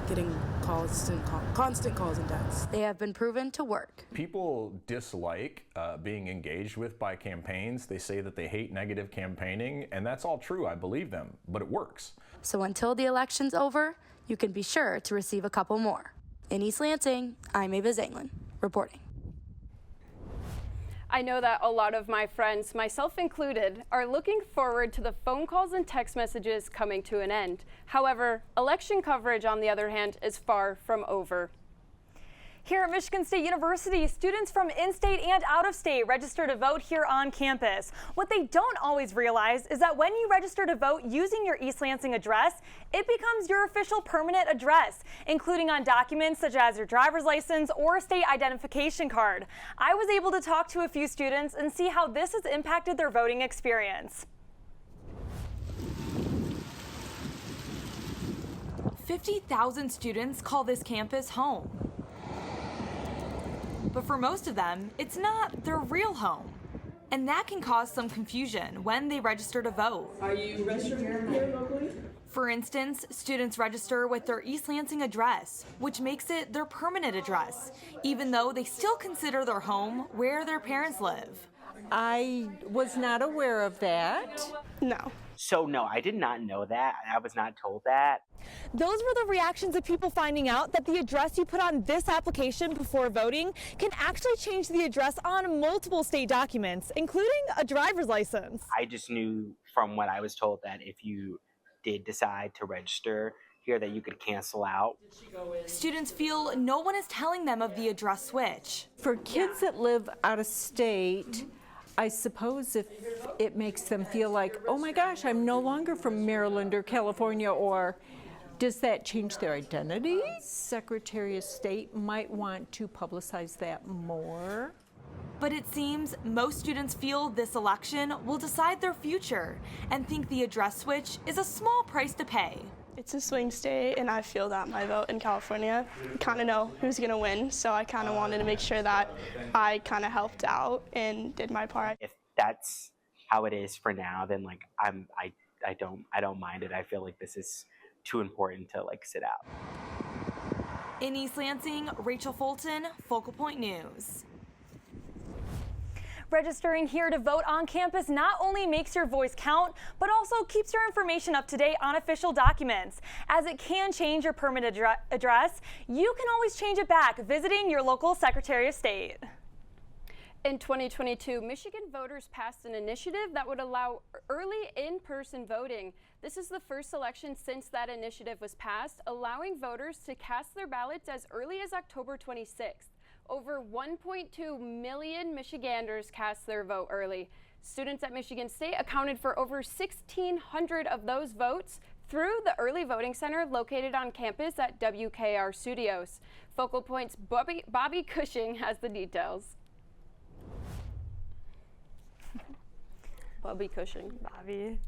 getting constant calls and texts, they have been proven to work. People dislike being engaged with by campaigns. They say that they hate negative campaigning, and that's all true. I believe them, but it works. So until the election's over, you can be sure to receive a couple more. In East Lansing, I'm Ava Zanglin, reporting. I know that a lot of my friends, myself included, are looking forward to the phone calls and text messages coming to an end. However, election coverage, on the other hand, is far from over. Here at Michigan State University, students from in-state and out-of-state register to vote here on campus. What they don't always realize is that when you register to vote using your East Lansing address, it becomes your official permanent address, including on documents such as your driver's license or state identification card. I was able to talk to a few students and see how this has impacted their voting experience. 50,000 students call this campus home. But for most of them, it's not their real home. And that can cause some confusion when they register to vote. Are you registered here locally? For instance, students register with their East Lansing address, which makes it their permanent address, even though they still consider their home where their parents live. I was not aware of that. No. So no, I did not know that. I was not told that. Those were the reactions of people finding out that the address you put on this application before voting can actually change the address on multiple state documents, including a driver's license. I just knew from what I was told that if you did decide to register here that you could cancel out. Students feel no one is telling them of the address switch. For kids that live out of state, I suppose if it makes them feel like, oh my gosh, I'm no longer from Maryland or California, or does that change their identity? Secretary of State might want to publicize that more. But it seems most students feel this election will decide their future and think the address switch is a small price to pay. It's a swing state, and I feel that my vote in California kind of know who's going to win, so I kind of wanted to make sure that I kind of helped out and did my part. If that's how it is for now, then like I don't mind it. I feel like this is too important to like sit out. In East Lansing, Rachel Fulton, Focal Point News. Registering here to vote on campus not only makes your voice count, but also keeps your information up to date on official documents. As it can change your permanent address, you can always change it back visiting your local Secretary of State. In 2022, Michigan voters passed an initiative that would allow early in-person voting. This is the first election since that initiative was passed, allowing voters to cast their ballots as early as October 26th. Over 1.2 million Michiganders cast their vote early. Students at Michigan State accounted for over 1,600 of those votes through the early voting center located on campus at WKR Studios. Focal Point's Bobby Cushing has the details. Bobby Cushing. Bobby.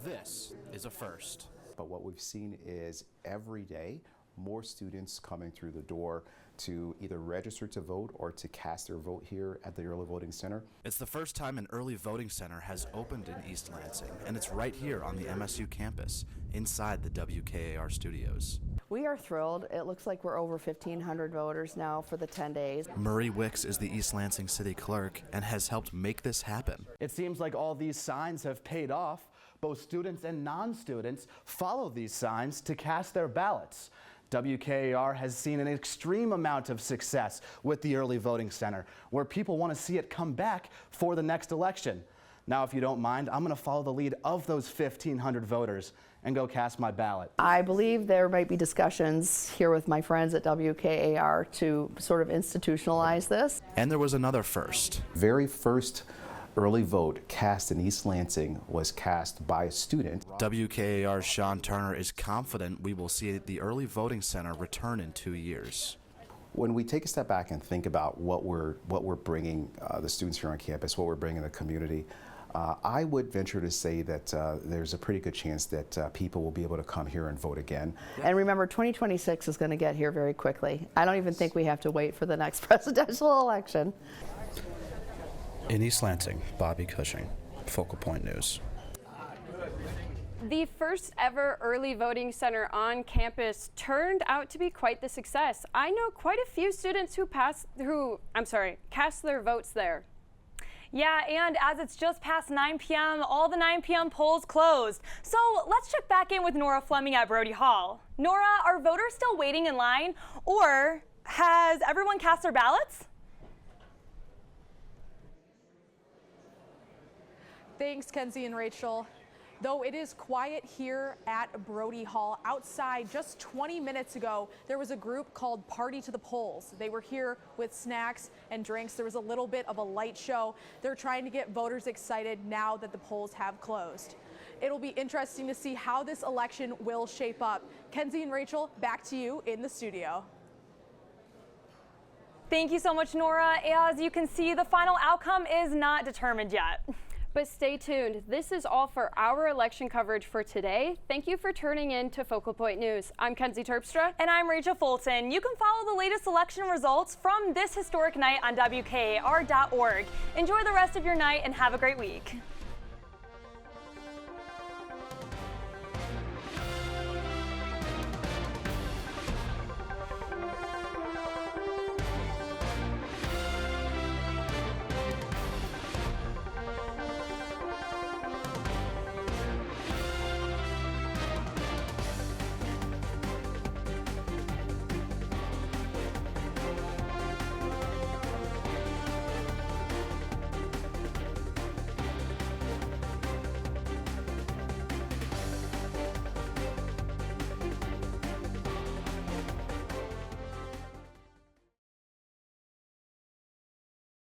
This is a first. But what we've seen is every day, more students coming through the door to either register to vote or to cast their vote here at the Early Voting Center. It's the first time an Early Voting Center has opened in East Lansing, and it's right here on the MSU campus, inside the WKAR studios. We are thrilled. It looks like we're over 1,500 voters now for the 10 days. Murray Wicks is the East Lansing city clerk and has helped make this happen. It seems like all these signs have paid off. Both students and non-students follow these signs to cast their ballots. WKAR has seen an extreme amount of success with the Early Voting Center, where people want to see it come back for the next election. Now, if you don't mind, I'm going to follow the lead of those 1,500 voters and go cast my ballot. I believe there might be discussions here with my friends at WKAR to sort of institutionalize this. And there was another first. Very first early vote cast in East Lansing was cast by a student. WKAR's Sean Turner is confident we will see the Early Voting Center return in 2 years. When we take a step back and think about what we're bringing the students here on campus, what we're bringing the community, I would venture to say that there's a pretty good chance that people will be able to come here and vote again. And remember, 2026 is going to get here very quickly. I don't even think we have to wait for the next presidential election. In East Lansing, Bobby Cushing, Focal Point News. The first ever Early Voting Center on campus turned out to be quite the success. I know quite a few students who cast their votes there. Yeah, and as it's just past 9 p.m., all the 9 p.m. polls closed. So let's check back in with Nora Fleming at Brody Hall. Nora, are voters still waiting in line, or has everyone cast their ballots? Thanks, Kenzie and Rachel. Though it is quiet here at Brody Hall, outside just 20 minutes ago, there was a group called Party to the Polls. They were here with snacks and drinks. There was a little bit of a light show. They're trying to get voters excited now that the polls have closed. It'll be interesting to see how this election will shape up. Kenzie and Rachel, back to you in the studio. Thank you so much, Nora. As you can see, the final outcome is not determined yet. But stay tuned. This is all for our election coverage for today. Thank you for tuning in to Focal Point News. I'm Kenzie Terpstra. And I'm Rachel Fulton. You can follow the latest election results from this historic night on WKAR.org. Enjoy the rest of your night and have a great week.